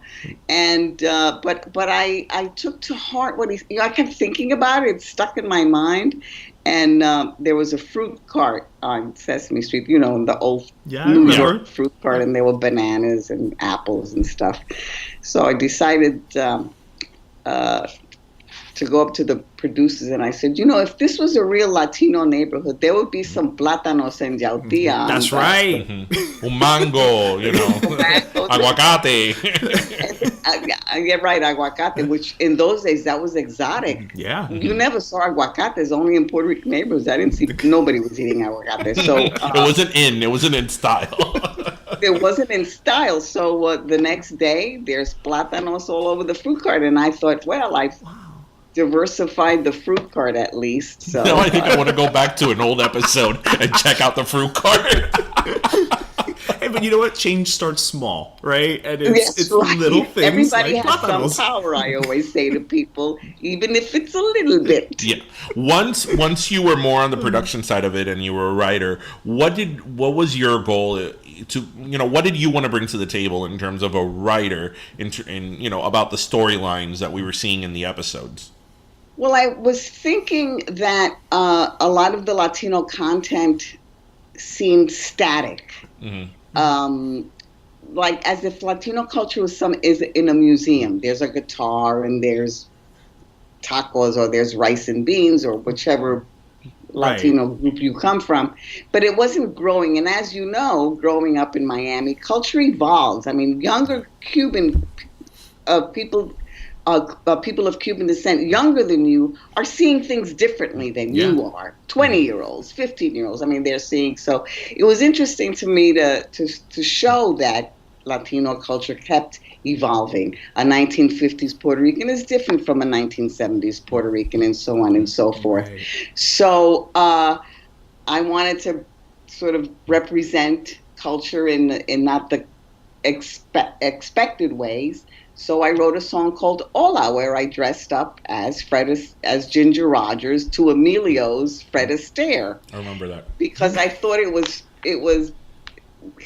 and but I took to heart what I kept thinking about it. It stuck in my mind, and there was a fruit cart on Sesame Street, the old New York fruit cart, and there were bananas and apples and stuff. So I decided to go up to the producers, and I said, if this was a real Latino neighborhood, there would be some plátanos en yautía. That's right. Un mango, aguacate. Yeah, right, aguacate, which in those days, that was exotic. Yeah. You never saw aguacates, only in Puerto Rican neighborhoods. I didn't see, nobody was eating aguacate. So it wasn't in style. It wasn't in style. So the next day, there's plátanos all over the fruit cart, and I thought, well, I've diversified the fruit cart at least. So now I think I want to go back to an old episode and check out the fruit cart. Hey, but you know what? Change starts small, right? And it's right. Little things. Everybody like has plátanos. some power, I always say to people, even if it's a little bit. Yeah. Once you were more on the production side of it and you were a writer, what was your goal to what did you want to bring to the table in terms of a writer in about the storylines that we were seeing in the episodes? Well, I was thinking that a lot of the Latino content seemed static. Mm-hmm. Like as if Latino culture is in a museum. There's a guitar and there's tacos or there's rice and beans or whichever Latino group you come from. But it wasn't growing. And as you know, growing up in Miami, culture evolves. I mean, younger Cuban people of Cuban descent, younger than you, are seeing things differently than you are. 20-year-olds, 15-year-olds. I mean, they're seeing. So it was interesting to me to show that Latino culture kept evolving. A 1950s Puerto Rican is different from a 1970s Puerto Rican, and so on and so forth. Right. So I wanted to sort of represent culture in not the expected ways. So I wrote a song called Hola, where I dressed up as Ginger Rogers to Emilio's Fred Astaire. I remember that. Because I thought it was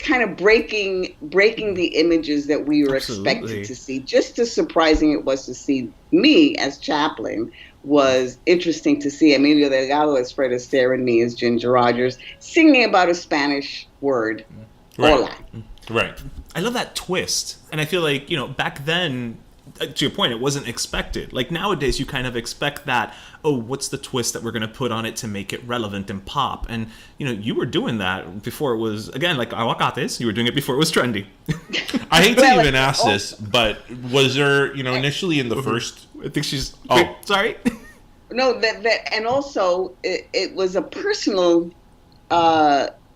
kind of breaking the images that we were expected to see. Just as surprising it was to see me as Chaplin was interesting to see Emilio Delgado as Fred Astaire and me as Ginger Rogers singing about a Spanish word, Hola. Right. I love that twist. And I feel like, back then, to your point, it wasn't expected. Like nowadays, you kind of expect that, what's the twist that we're going to put on it to make it relevant and pop? And, you were doing that before it was, again, like aguacates, you were doing it before it was trendy. I hate to even ask this, but was there, initially in the first... I think she's... Oh. Wait, sorry. No, that and also it was a personal...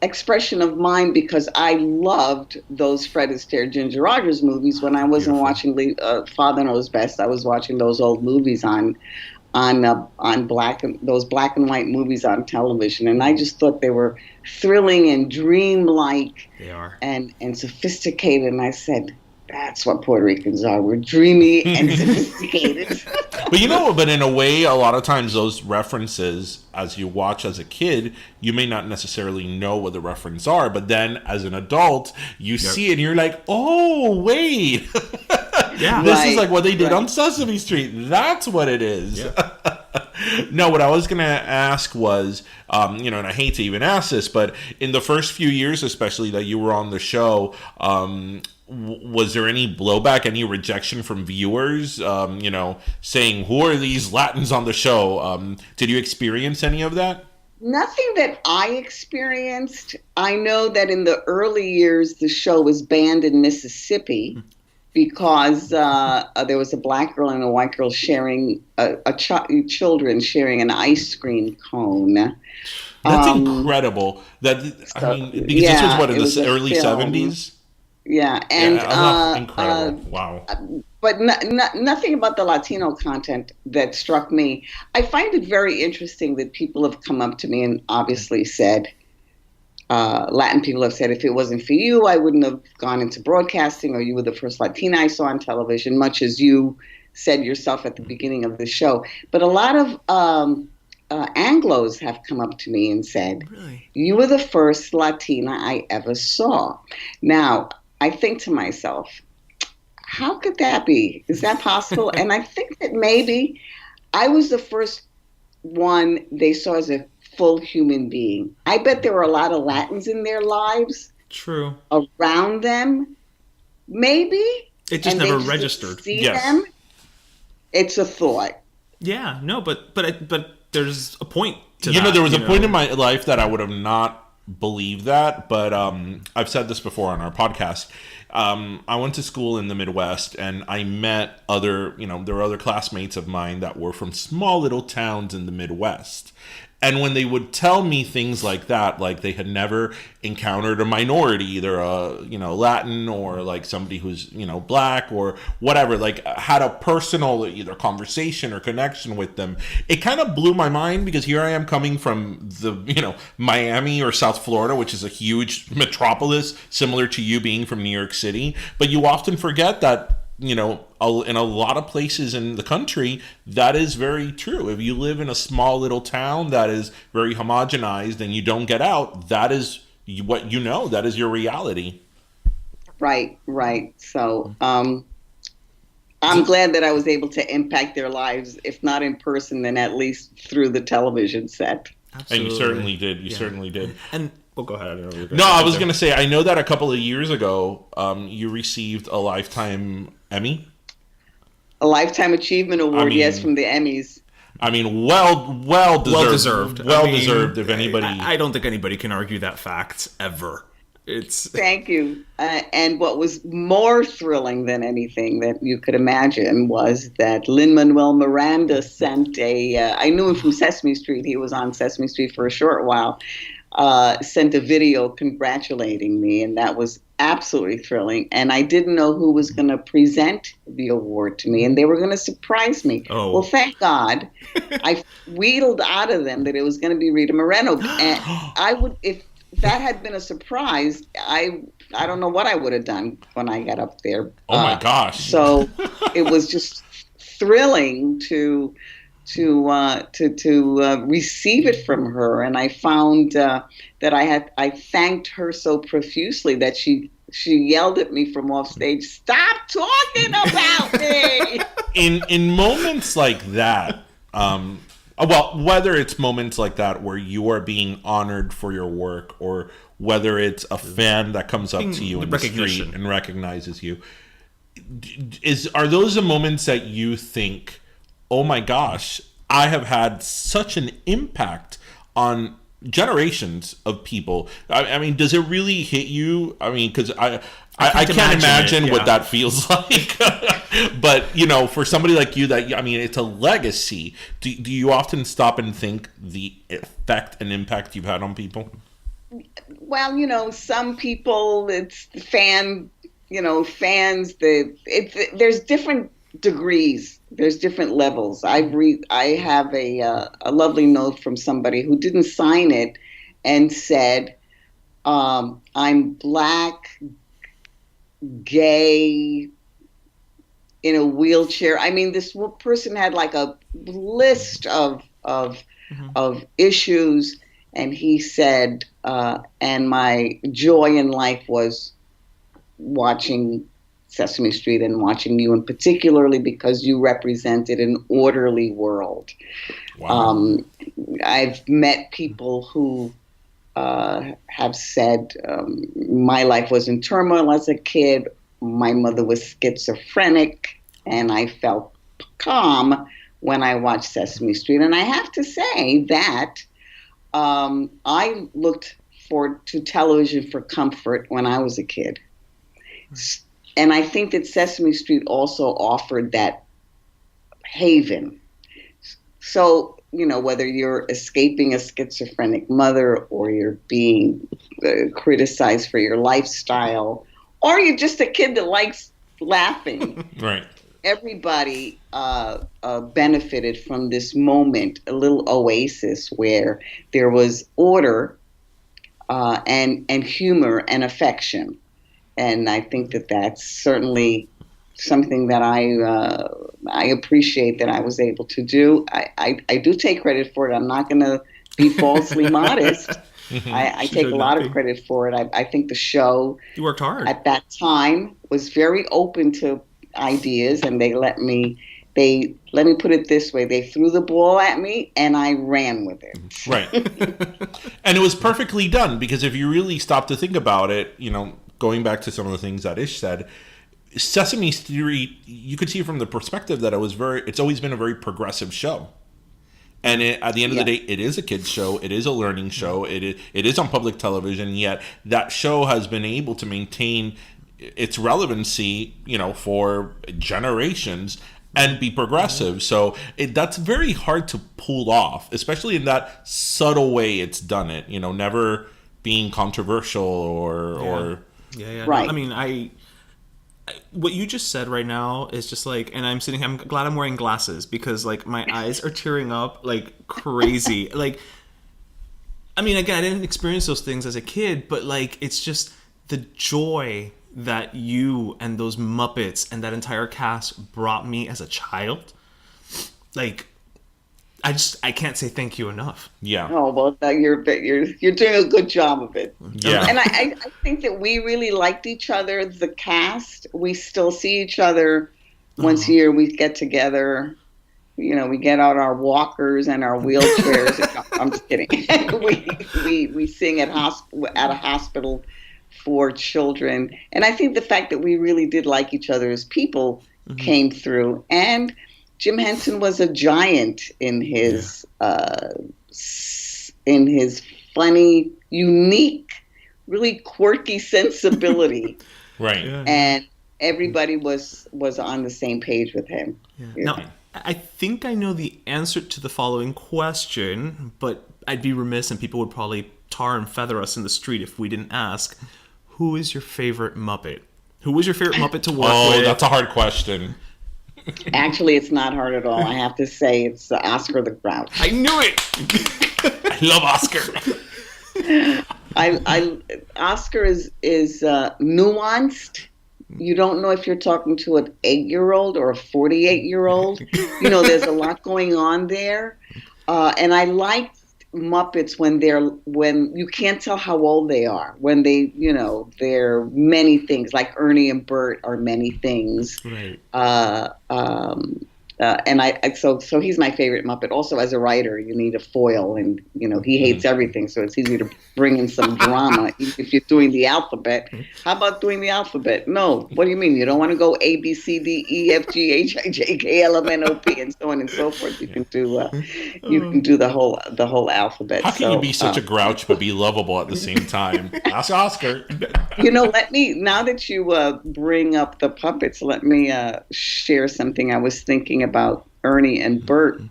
expression of mine because I loved those Fred Astaire, Ginger Rogers movies when I wasn't watching Father Knows Best. I was watching those old movies on those black and white movies on television, and I just thought they were thrilling and dreamlike. They are and sophisticated. And I said, that's what Puerto Ricans are. We're dreamy and sophisticated. But in a way, a lot of times those references, as you watch as a kid, you may not necessarily know what the references are, but then as an adult, you see it and you're like, oh, wait. This is like what they did on Sesame Street. That's what it is. Yeah. No, what I was going to ask was, and I hate to even ask this, but in the first few years, especially that you were on the show, was there any blowback, any rejection from viewers, saying, who are these Latins on the show? Did you experience any of that? Nothing that I experienced. I know that in the early years, the show was banned in Mississippi because there was a black girl and a white girl sharing, children sharing an ice cream cone. That's incredible. Because this was in the early 70s? Yeah, and incredible. Wow. But nothing about the Latino content that struck me. I find it very interesting that people have come up to me and obviously said, Latin people have said, if it wasn't for you, I wouldn't have gone into broadcasting, or you were the first Latina I saw on television, much as you said yourself at the beginning of the show. But a lot of Anglos have come up to me and said, really? You were the first Latina I ever saw. Now, I think to myself, how could that be? Is that possible? And I think that maybe I was the first one they saw as a full human being. I bet there were a lot of Latins in their lives. True. Around them, maybe. It just never registered. See them. It's a thought. Yeah, no, but there's a point to that. You know, there was a point in my life that I would have not believed that, but I've said this before on our podcast. I went to school in the Midwest, and I met there were other classmates of mine that were from small little towns in the Midwest. And when they would tell me things like that, like they had never encountered a minority, either Latin or like somebody who's, black or whatever, like had a personal either conversation or connection with them, it kind of blew my mind, because here I am coming from the, Miami or South Florida, which is a huge metropolis, similar to you being from New York City. But you often forget that, in a lot of places in the country, that is very true. If you live in a small little town that is very homogenized and you don't get out, that is what that is your reality. Right. So I'm glad that I was able to impact their lives, if not in person, then at least through the television set. Absolutely. And you certainly did. You certainly did. And well, go ahead. I was going to say, I know that a couple of years ago, you received a Lifetime Emmy. A Lifetime Achievement Award, yes, from the Emmys. I mean, well deserved. Well deserved. If anybody, I don't think anybody can argue that fact ever. Thank you. And what was more thrilling than anything that you could imagine was that Lin-Maunel Miranda sent I knew him from Sesame Street. He was on Sesame Street for a short while. Sent a video congratulating me, and that was absolutely thrilling. And I didn't know who was going to present the award to me, and they were going to surprise me. Oh. Well, thank God, I wheedled out of them that it was going to be Rita Moreno. And I would, if that had been a surprise, I don't know what I would have done when I got up there. Oh my gosh! So it was just thrilling to receive it from her, and I found that I thanked her so profusely that she yelled at me from off stage, "Stop talking about me!" In moments like that, whether it's moments like that where you are being honored for your work, or whether it's a fan that comes up to you in the street and recognizes you, are those the moments that you think, oh my gosh, I have had such an impact on generations of people? I mean, does it really hit you? I mean, because I can't imagine what that feels like. But, for somebody like you, it's a legacy. Do you often stop and think the effect and impact you've had on people? Well, some people, it's fans, there's different degrees. There's different levels. I have a lovely note from somebody who didn't sign it and said, I'm black, gay, in a wheelchair. I mean, this person had like a list of issues, and he said, and my joy in life was watching Sesame Street and watching you, and particularly because you represented an orderly world. Wow. I've met people who have said, my life was in turmoil as a kid. My mother was schizophrenic, and I felt calm when I watched Sesame Street. And I have to say that I looked forward to television for comfort when I was a kid. And I think that Sesame Street also offered that haven. So, whether you're escaping a schizophrenic mother, or you're being criticized for your lifestyle, or you're just a kid that likes laughing. Right. Everybody benefited from this moment, a little oasis where there was order and humor and affection. And I think that that's certainly something that I I appreciate that I was able to do. I do take credit for it. I'm not going to be falsely modest. I take a lot of credit for it. I think the show, you worked hard at that time, was very open to ideas, and they let me put it this way: they threw the ball at me, and I ran with it. Right, and it was perfectly done, because if you really stop to think about it, going back to some of the things that Ish said, Sesame Street, you could see from the perspective that it's always been a very progressive show. And at the end of the day, it is a kids show. It is a learning show. It is on public television. Yet that show has been able to maintain its relevancy, for generations and be progressive. So that's very hard to pull off, especially in that subtle way it's done it. Never being controversial or yeah. Right. I mean, what you just said right now is just like, and I'm glad I'm wearing glasses, because like my eyes are tearing up like crazy. Like, I mean, again, I didn't experience those things as a kid, but like, it's just the joy that you and those Muppets and that entire cast brought me as a child. Like, I can't say thank you enough. Yeah. Oh, well, you're doing a good job of it. Yeah. And I think that we really liked each other, the cast. We still see each other once a year. We get together. We get out our walkers and our wheelchairs. I'm just kidding. we sing at a hospital for children. And I think the fact that we really did like each other as people came through. And Jim Henson was a giant in his funny, unique, really quirky sensibility. Right. Yeah. And everybody was on the same page with him. Yeah. Now, I think I know the answer to the following question, but I'd be remiss, and people would probably tar and feather us in the street if we didn't ask. Who is your favorite Muppet? Who was your favorite Muppet to work with? Oh, that's a hard question. Actually, it's not hard at all. I have to say it's Oscar the Grouch. I knew it! I love Oscar. Oscar is nuanced. You don't know if you're talking to an 8-year-old or a 48-year-old. There's a lot going on there. And I like Muppets when you can't tell how old they are, when they're many things, like Ernie and Bert are many things. Right. And so he's my favorite Muppet. Also, as a writer, you need a foil, and he hates everything, so it's easy to bring in some drama. If you're doing the alphabet, how about doing the alphabet? No, what do you mean? You don't want to go A B C D E F G H I J K L M N O P and so on and so forth. You can do the whole alphabet. How can you be such a grouch but be lovable at the same time? Ask Oscar. Now that you bring up the puppets, let me share something I was thinking about Ernie and Bert,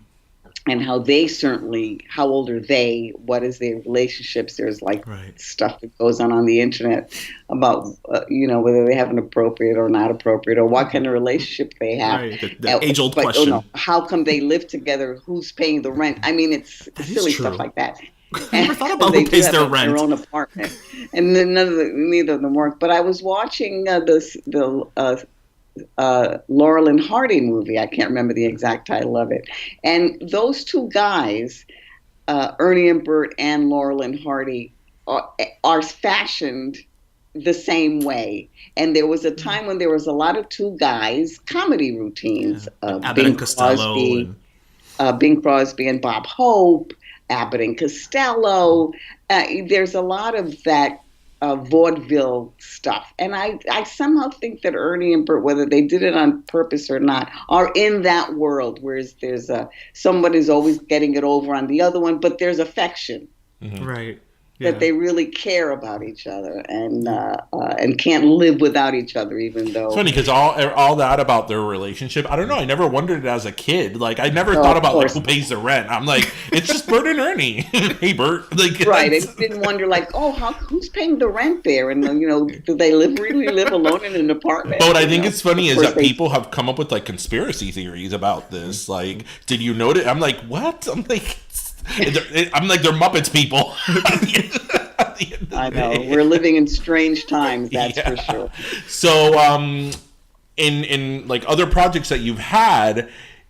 and how old are they? What is their relationships? There's stuff that goes on the internet about, whether they have an appropriate or not appropriate, or what kind of relationship they have. Right. The age-old question. How come they live together? Who's paying the rent? I mean, it's silly stuff like that. I never thought about who pays their rent. Their own apartment, and then neither of them work. But I was watching the Laurel and Hardy movie. I can't remember the exact title of it. And those two guys, Ernie and Bert and Laurel and Hardy, are fashioned the same way. And there was a time when there was a lot of two guys comedy routines. Abbott and Costello. Bing Crosby and Bob Hope, Abbott and Costello. There's a lot of that vaudeville stuff. And I somehow think that Ernie and Bert, whether they did it on purpose or not, are in that world, whereas there's somebody's always getting it over on the other one, but there's affection. Mm-hmm. Right. Yeah. That they really care about each other and can't live without each other, even though. It's funny because all that about their relationship, I don't know. I never wondered it as a kid. Like I never thought about who pays the rent. I'm like, it's just Bert and Ernie. Hey, Bert. Like, right. I didn't wonder who's paying the rent there, and do they really live alone in an apartment? But what I think is funny is that people have come up with conspiracy theories about this. Like, did you notice? I'm like, what? I'm like. They're Muppets people. I know. We're living in strange times, that's for sure. So, in like other projects that you've had,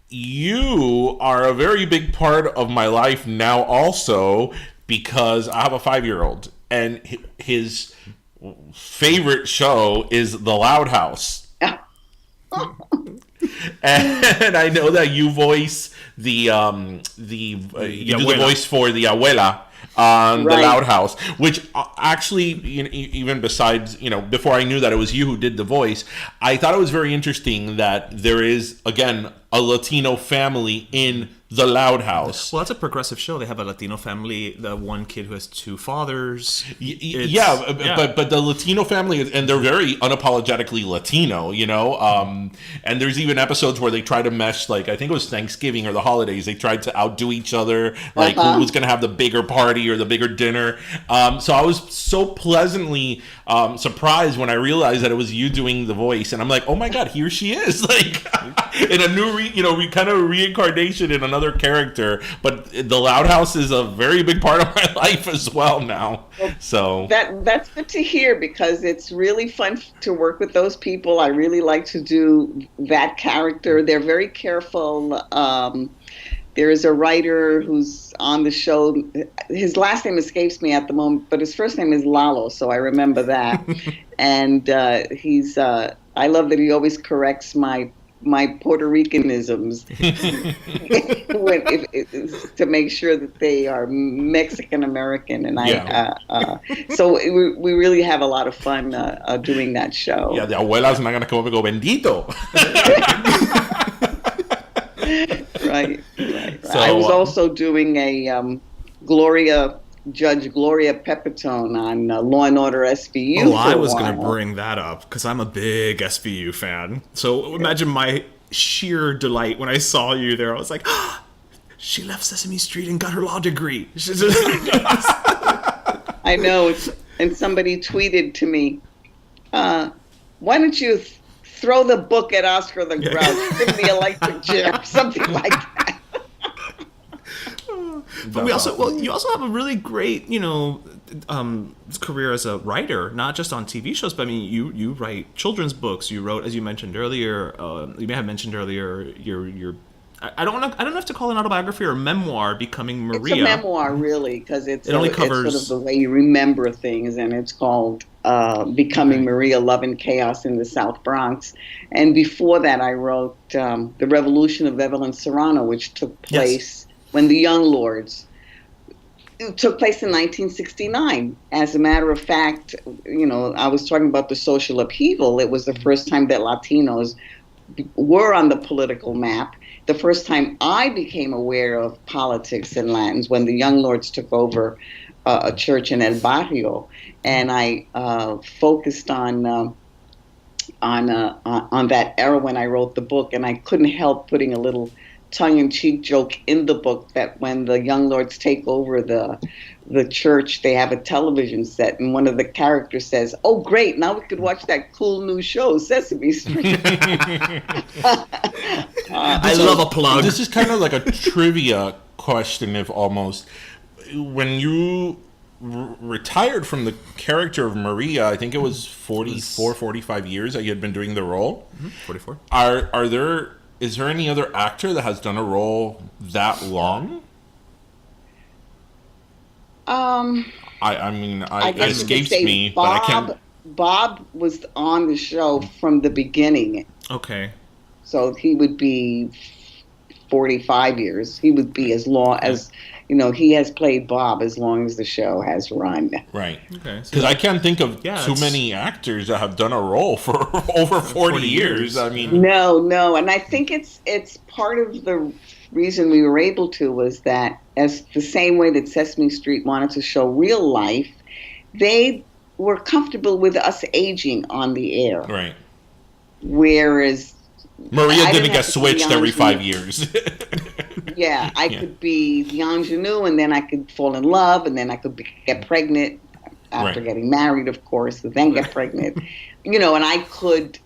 you are a very big part of my life now also, because I have a 5-year-old and his favorite show is The Loud House. And I know that you voice you do the voice for the abuela on The Loud House, which actually, even besides, before I knew that it was you who did the voice, I thought it was very interesting that there is, again, a Latino family in The Loud House. Well, that's a progressive show. They have a Latino family, the one kid who has 2 fathers. But the Latino family, and they're very unapologetically Latino, and there's even episodes where they try to mesh, like, I think it was Thanksgiving or the holidays, they tried to outdo each other, like who was going to have the bigger party or the bigger dinner. So I was so pleasantly surprised when I realized that it was you doing the voice, and I'm like, oh my God, here she is, like, in a new kind of reincarnation in another character. But The Loud House is a very big part of my life as well now. So that's good to hear, because it's really fun to work with those people. I really like to do that character. They're very careful. There is a writer who's on the show. His last name escapes me at the moment, but his first name is Lalo, so I remember that. And he's I love that he always corrects my Puerto Ricanisms to make sure that they are Mexican American, and so we really have a lot of fun doing that show. Yeah, the abuela's not gonna come up and go bendito. Right. So, I was also doing a Judge Gloria Pepitone on Law and Order SVU. Oh, I was going to bring that up because I'm a big SVU fan. So imagine my sheer delight when I saw you there. I was like, oh, she left Sesame Street and got her law degree. I know. And somebody tweeted to me, why don't you throw the book at Oscar the Grouch, give the electric chair, something like that. But you also have a really great, career as a writer, not just on TV shows, but I mean, you write children's books. You wrote, as you mentioned earlier, you may have mentioned earlier, your I don't know if to call it an autobiography or a memoir, Becoming Maria. It's a memoir, really, because it's sort of the way you remember things, and it's called Becoming Maria, Love and Chaos in the South Bronx. And before that, I wrote The Revolution of Evelyn Serrano, which took place when the Young Lords. It took place in 1969. As a matter of fact, I was talking about the social upheaval. It was the first time that Latinos were on the political map. The first time I became aware of politics in Latins, when the Young Lords took over a church in El Barrio, and I focused on that era when I wrote the book, and I couldn't help putting a little tongue-in-cheek joke in the book that when the Young Lords take over the church, they have a television set, and one of the characters says, "Oh, great! Now we could watch that cool new show, Sesame Street." I love a plug. This is kind of like a trivia question, if almost. When you retired from the character of Maria, I think it was 44, 45 years that you had been doing the role. 44. Is there any other actor that has done a role that long? It escapes me, but I can't. Bob was on the show from the beginning. Okay. So he would be 45 years. He would be as long as, he has played Bob as long as the show has run. Right. Okay. Because I can't think of too many actors that have done a role for over 40 years. I mean. No. And I think it's part of the reason we were able to was that, as the same way that Sesame Street wanted to show real life, they were comfortable with us aging on the air. Right. Whereas Maria didn't get switched every 5 years. Yeah, I could be the ingenue, and then I could fall in love, and then I could get pregnant after getting married, of course, and then get pregnant. And I could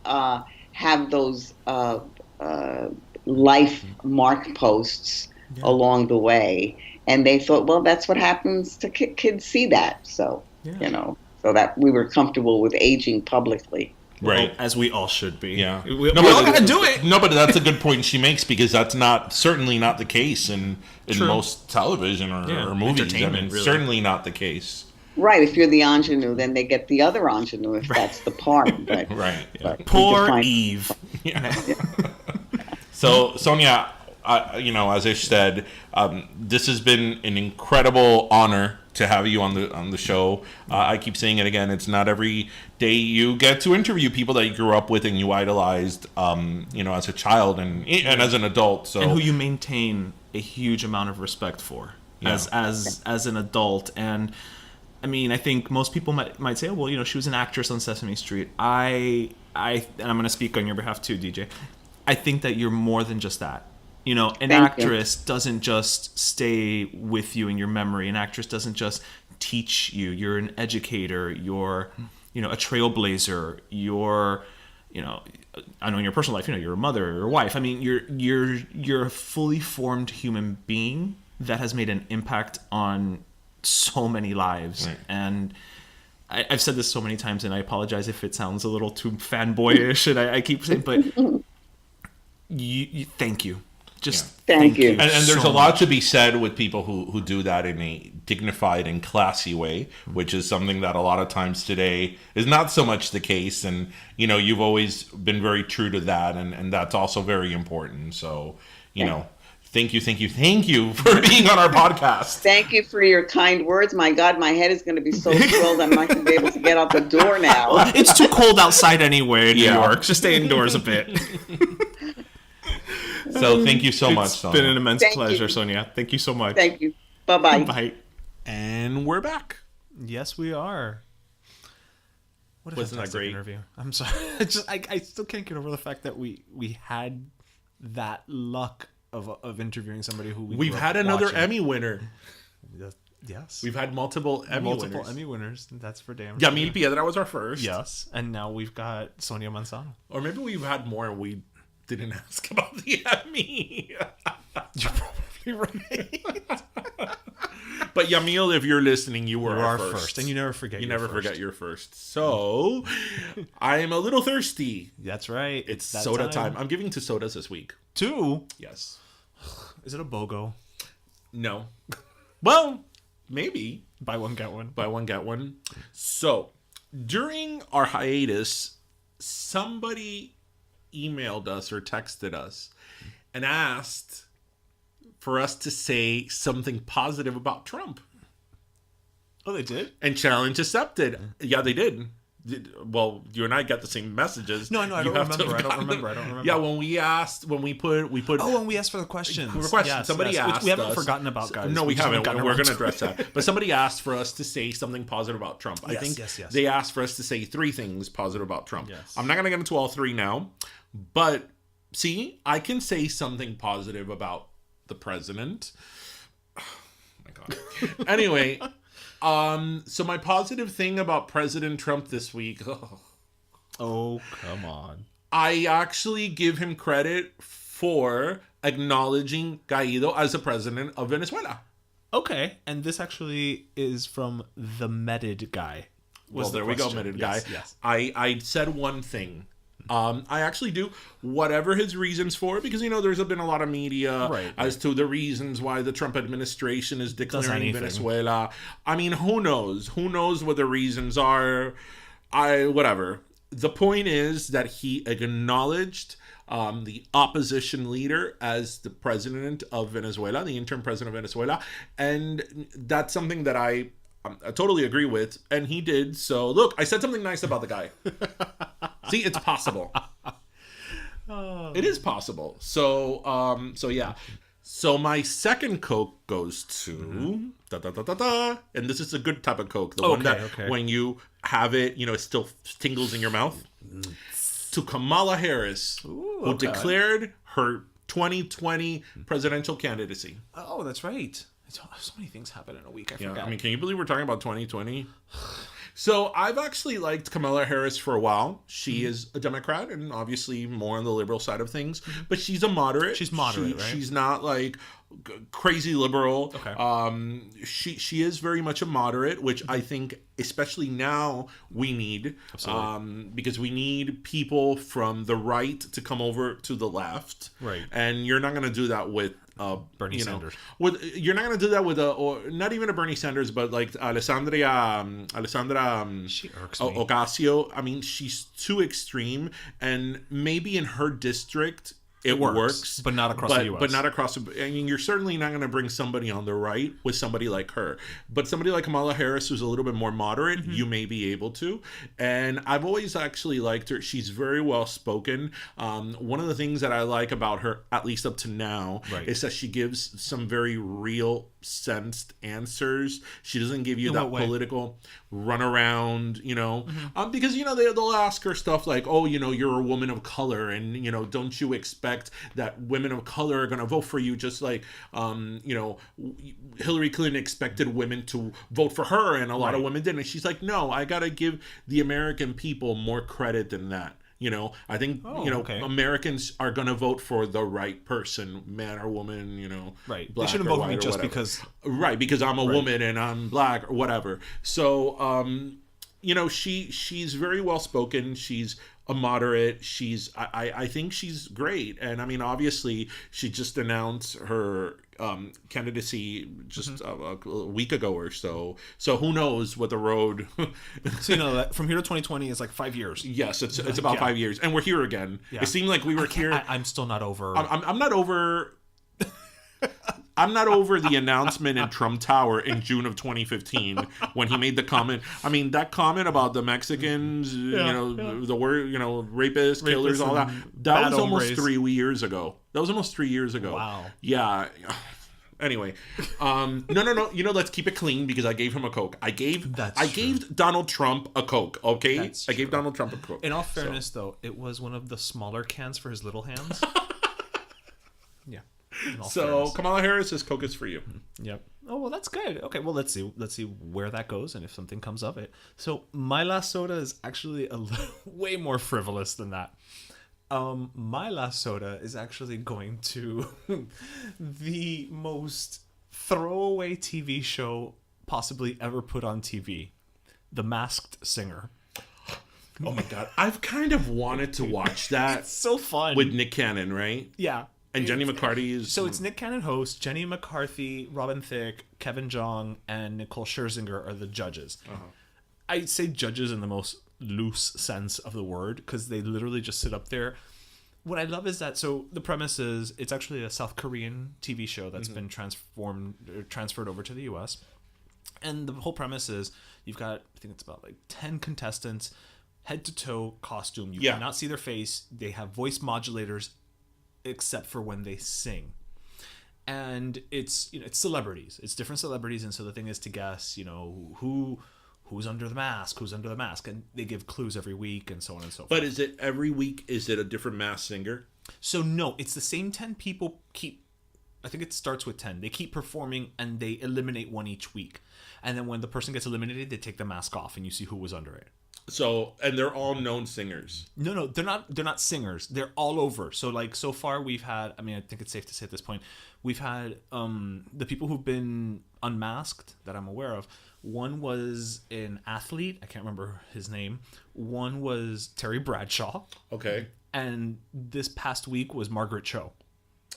have those life mark posts along the way. And they thought, well, that's what happens to kids see that. So, so that we were comfortable with aging publicly. Right. As we all should be. Yeah. We all gotta do it. No, but that's a good point she makes, because that's certainly not the case in most television or movies. Entertainment, really. Certainly not the case. Right. If you're the ingenue, then they get the other ingenue if that's the part. But, Right. Yeah. but Poor Eve. Yeah. So, Sonia, as I said, this has been an incredible honor to have you on the show. I keep saying it again. It's not every day you get to interview people that you grew up with and you idolized, as a child and as an adult. So, and who you maintain a huge amount of respect for as an adult. And I mean, I think most people might say, oh, well, she was an actress on Sesame Street. And I'm going to speak on your behalf too, DJ. I think that you're more than just that. An actress doesn't just stay with you in your memory. An actress doesn't just teach you. You're an educator. You're, a trailblazer. You're, I know in your personal life, you're a mother or a wife. I mean, you're a fully formed human being that has made an impact on so many lives. Right. And I've said this so many times, and I apologize if it sounds a little too fanboyish, and I keep saying, but you thank you. Just thank you. And there's a lot to be said with people who do that in a dignified and classy way, which is something that a lot of times today is not so much the case. And, you've always been very true to that. And that's also very important. So, thank you for being on our podcast. Thank you for your kind words. My God, my head is going to be so thrilled I'm not going to be able to get out the door now. Well, it's too cold outside anyway in New York. Just stay indoors a bit. So thank you so much, Sonia. It's been an immense pleasure, Sonia. Thank you so much. Thank you. Bye-bye. Bye. And we're back. Yes, we are. Wasn't that great? Interview. I'm sorry. I still can't get over the fact that we had that luck of interviewing somebody who we've had another watching. Emmy winner. Yes. We've had multiple Emmy winners. That's for damn sure. Yamil Piedra was our first. Yes. And now we've got Sonia Manzano. Or maybe we've had more and we didn't ask about the Emmy. You're probably right. But Yamil, if you're listening, you were our first. And you never forget forget your first. So, I am a little thirsty. That's right. It's soda time. I'm giving 2 sodas this week. 2? Yes. Is it a BOGO? No. Well, maybe. Buy one, get one. Buy one, get one. So, during our hiatus, somebody emailed us or texted us and asked for us to say something positive about Trump. Oh, they did? And challenge accepted. Yeah, they did. Well, you and I got the same messages. No, I don't remember. Yeah, when we asked for the questions. Somebody asked. We haven't forgotten about, guys. No, we haven't. We're going to address that. But somebody asked for us to say something positive about Trump. I think they asked for us to say 3 things positive about Trump. Yes. I'm not going to get into all 3 now, but see, I can say something positive about the president. Oh my God. Anyway. So my positive thing about President Trump this week. Oh, come on. I actually give him credit for acknowledging Guaido as the president of Venezuela. Okay. And this actually is from the Meted guy. Well, there we go, Meted guy. Yes. I said one thing. I actually do, whatever his reasons for it, because, there's been a lot of media as to the reasons why the Trump administration is declaring Venezuela. I mean, who knows? Who knows what the reasons are? Whatever. The point is that he acknowledged the opposition leader as the president of Venezuela, the interim president of Venezuela. And that's something that I totally agree with, and he did. So look, I said something nice about the guy. See, it's possible. It is possible. So yeah. So my second Coke goes to and this is a good type of Coke, the one that when you have it, it still tingles in your mouth. To Kamala Harris, who declared her 2020 presidential candidacy. Oh, that's right. So many things happen in a week. I forgot. I mean, can you believe we're talking about 2020? So I've actually liked Kamala Harris for a while. She is a Democrat and obviously more on the liberal side of things, but she's a moderate. She's moderate, right? She's not like crazy liberal. Okay. She is very much a moderate, which I think, especially now, we need. Absolutely. Because we need people from the right to come over to the left. Right. And you're not going to do that with Bernie Sanders. You're not going to do that with or not even a Bernie Sanders, but like Alessandra She irks me. Ocasio. I mean, she's too extreme, and maybe in her district it works, but not across the U.S. But not across. I mean, you're certainly not going to bring somebody on the right with somebody like her. But somebody like Kamala Harris, who's a little bit more moderate, you may be able to. And I've always actually liked her. She's very well spoken. One of the things that I like about her, at least up to now, is that she gives some very real sensed answers. She doesn't give you that political runaround, because they'll ask her stuff like, oh, you're a woman of color, and don't you expect that women of color are going to vote for you, just like Hillary Clinton expected women to vote for her, and a lot of women didn't. And she's like, no, I gotta give the American people more credit than that. I think Americans are gonna vote for the right person, man or woman, right. Black they shouldn't vote for me just because I'm a woman and I'm black or whatever. So she's very well spoken. She's a moderate. I think she's great. And I mean, obviously she just announced her candidacy just a week ago or so. So who knows what the road. So that from here to 2020 is like 5 years. Yes, it's about 5 years, and we're here again. Yeah. It seemed like we were here. I'm still not over. I'm not over. I'm not over the announcement in Trump Tower in June of 2015 when he made the comment. I mean, that comment about the Mexicans, the word, rapists, killers, all that. That was almost 3 years ago. Wow. Yeah. Anyway, no. Let's keep it clean because I gave him a Coke. I gave Donald Trump a Coke. Okay, I gave Donald Trump a Coke. In all fairness, though, it was one of the smaller cans for his little hands. Yeah. So fairness. Kamala Harris, this Coke is for you. Yep. Oh well, that's good. Okay, well let's see where that goes and if something comes of it. So my last soda is actually way more frivolous than that. My last soda is actually going to the most throwaway TV show possibly ever put on TV, The Masked Singer. Oh my god, I've kind of wanted to watch that. It's so fun with Nick Cannon, right? Yeah. And Jenny McCarthy is... So it's Nick Cannon host, Jenny McCarthy, Robin Thicke, Kevin Jong, and Nicole Scherzinger are the judges. I'd say judges in the most loose sense of the word because they literally just sit up there. What I love is that, so the premise is it's actually a South Korean TV show that's been transferred over to the US. And the whole premise is you've got, I think it's about like 10 contestants, head to toe costume. You cannot see their face. They have voice modulators except for when they sing, and it's celebrities, it's different celebrities, and so the thing is to guess who's under the mask, and they give clues every week and so on and so forth. But is it every week? Is it a different masked singer? So no, it's the same 10 people I think it starts with 10. They keep performing and they eliminate one each week, and then when the person gets eliminated, they take the mask off and you see who was under it. So, and they're all known singers. No, they're not singers. They're all over. So like so far we've had, I mean, I think it's safe to say at this point, we've had the people who've been unmasked that I'm aware of. One was an athlete, I can't remember his name. One was Terry Bradshaw. Okay. And this past week was Margaret Cho.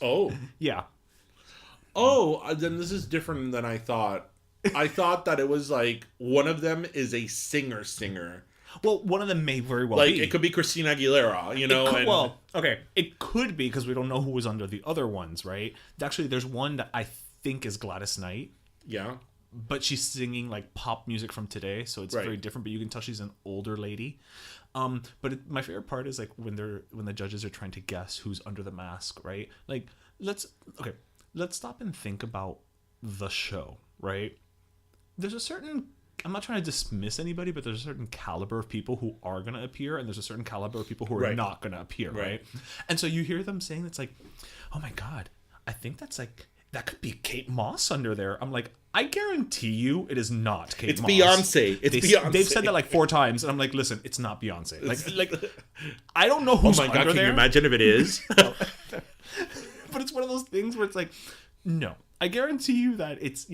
Oh. Yeah. Oh, then this is different than I thought. I thought that it was like one of them is a singer. Well, one of them may very well be. Like, it could be Christina Aguilera, well, okay. It could be because we don't know who was under the other ones, right? Actually, there's one that I think is Gladys Knight. Yeah. But she's singing like pop music from today, so it's very different, but you can tell she's an older lady. But my favorite part is like when the judges are trying to guess who's under the mask, right? Like, let's stop and think about the show, right? There's a certain, I'm not trying to dismiss anybody, but there's a certain caliber of people who are going to appear, and there's a certain caliber of people who are not going to appear, right? And so you hear them saying, it's like, oh my God, I think that could be Kate Moss under there. I'm like, I guarantee you it is not Kate Moss. Beyonce. It's Beyonce. They've said that like 4 times, and I'm like, listen, it's not Beyonce. Like I don't know who's under there. Oh my God, can you imagine if it is? But it's one of those things where it's like, No. I guarantee you that it's,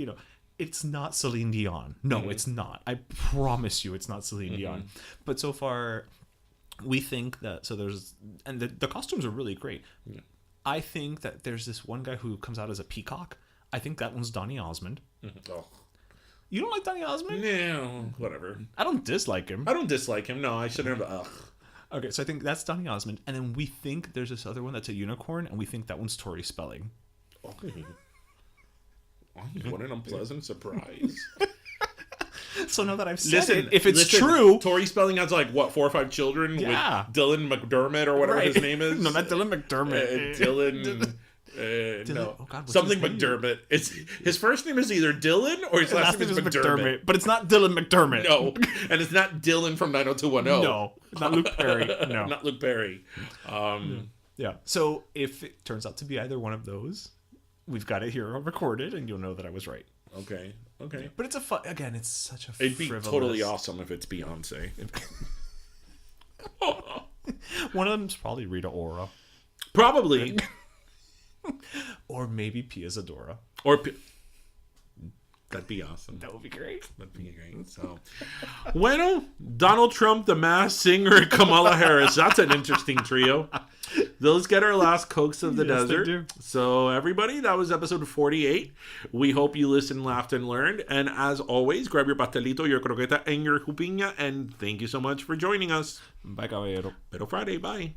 it's not Celine Dion. No, it's not. I promise you it's not Celine Dion. But so far, we think that, and the costumes are really great. Yeah. I think that there's this one guy who comes out as a peacock. I think that one's Donny Osmond. Oh. You don't like Donny Osmond? No, whatever. I don't dislike him. No, I shouldn't have. Ugh. Okay, so I think that's Donny Osmond. And then we think there's this other one that's a unicorn, and we think that one's Tori Spelling. Oh, what an unpleasant surprise. So now that I've said it, if it's true... Tori Spelling has 4 or 5 children with Dylan McDermott or whatever his name is. No, not Dylan McDermott. Dylan... no, oh God, something McDermott. It's his first name is either Dylan or his last name is McDermott. But it's not Dylan McDermott. No, and it's not Dylan from 90210. No, not Luke Perry. No, not Luke Perry. Yeah. So if it turns out to be either one of those, we've got it here recorded, and you'll know that I was right. Okay. But it's it's such a. It'd be totally awesome if it's Beyonce. One of them's probably Rita Ora. Probably. Or maybe Pia Zadora. That'd be awesome. That would be great. So, bueno, Donald Trump, the Masked Singer, and Kamala Harris. That's an interesting trio. Those get our last Cokes of the Desert. They do. So, everybody, that was episode 48. We hope you listened, laughed, and learned. And as always, grab your pastelito, your croqueta, and your jupiña. And thank you so much for joining us. Bye, caballero. Pero Friday, bye.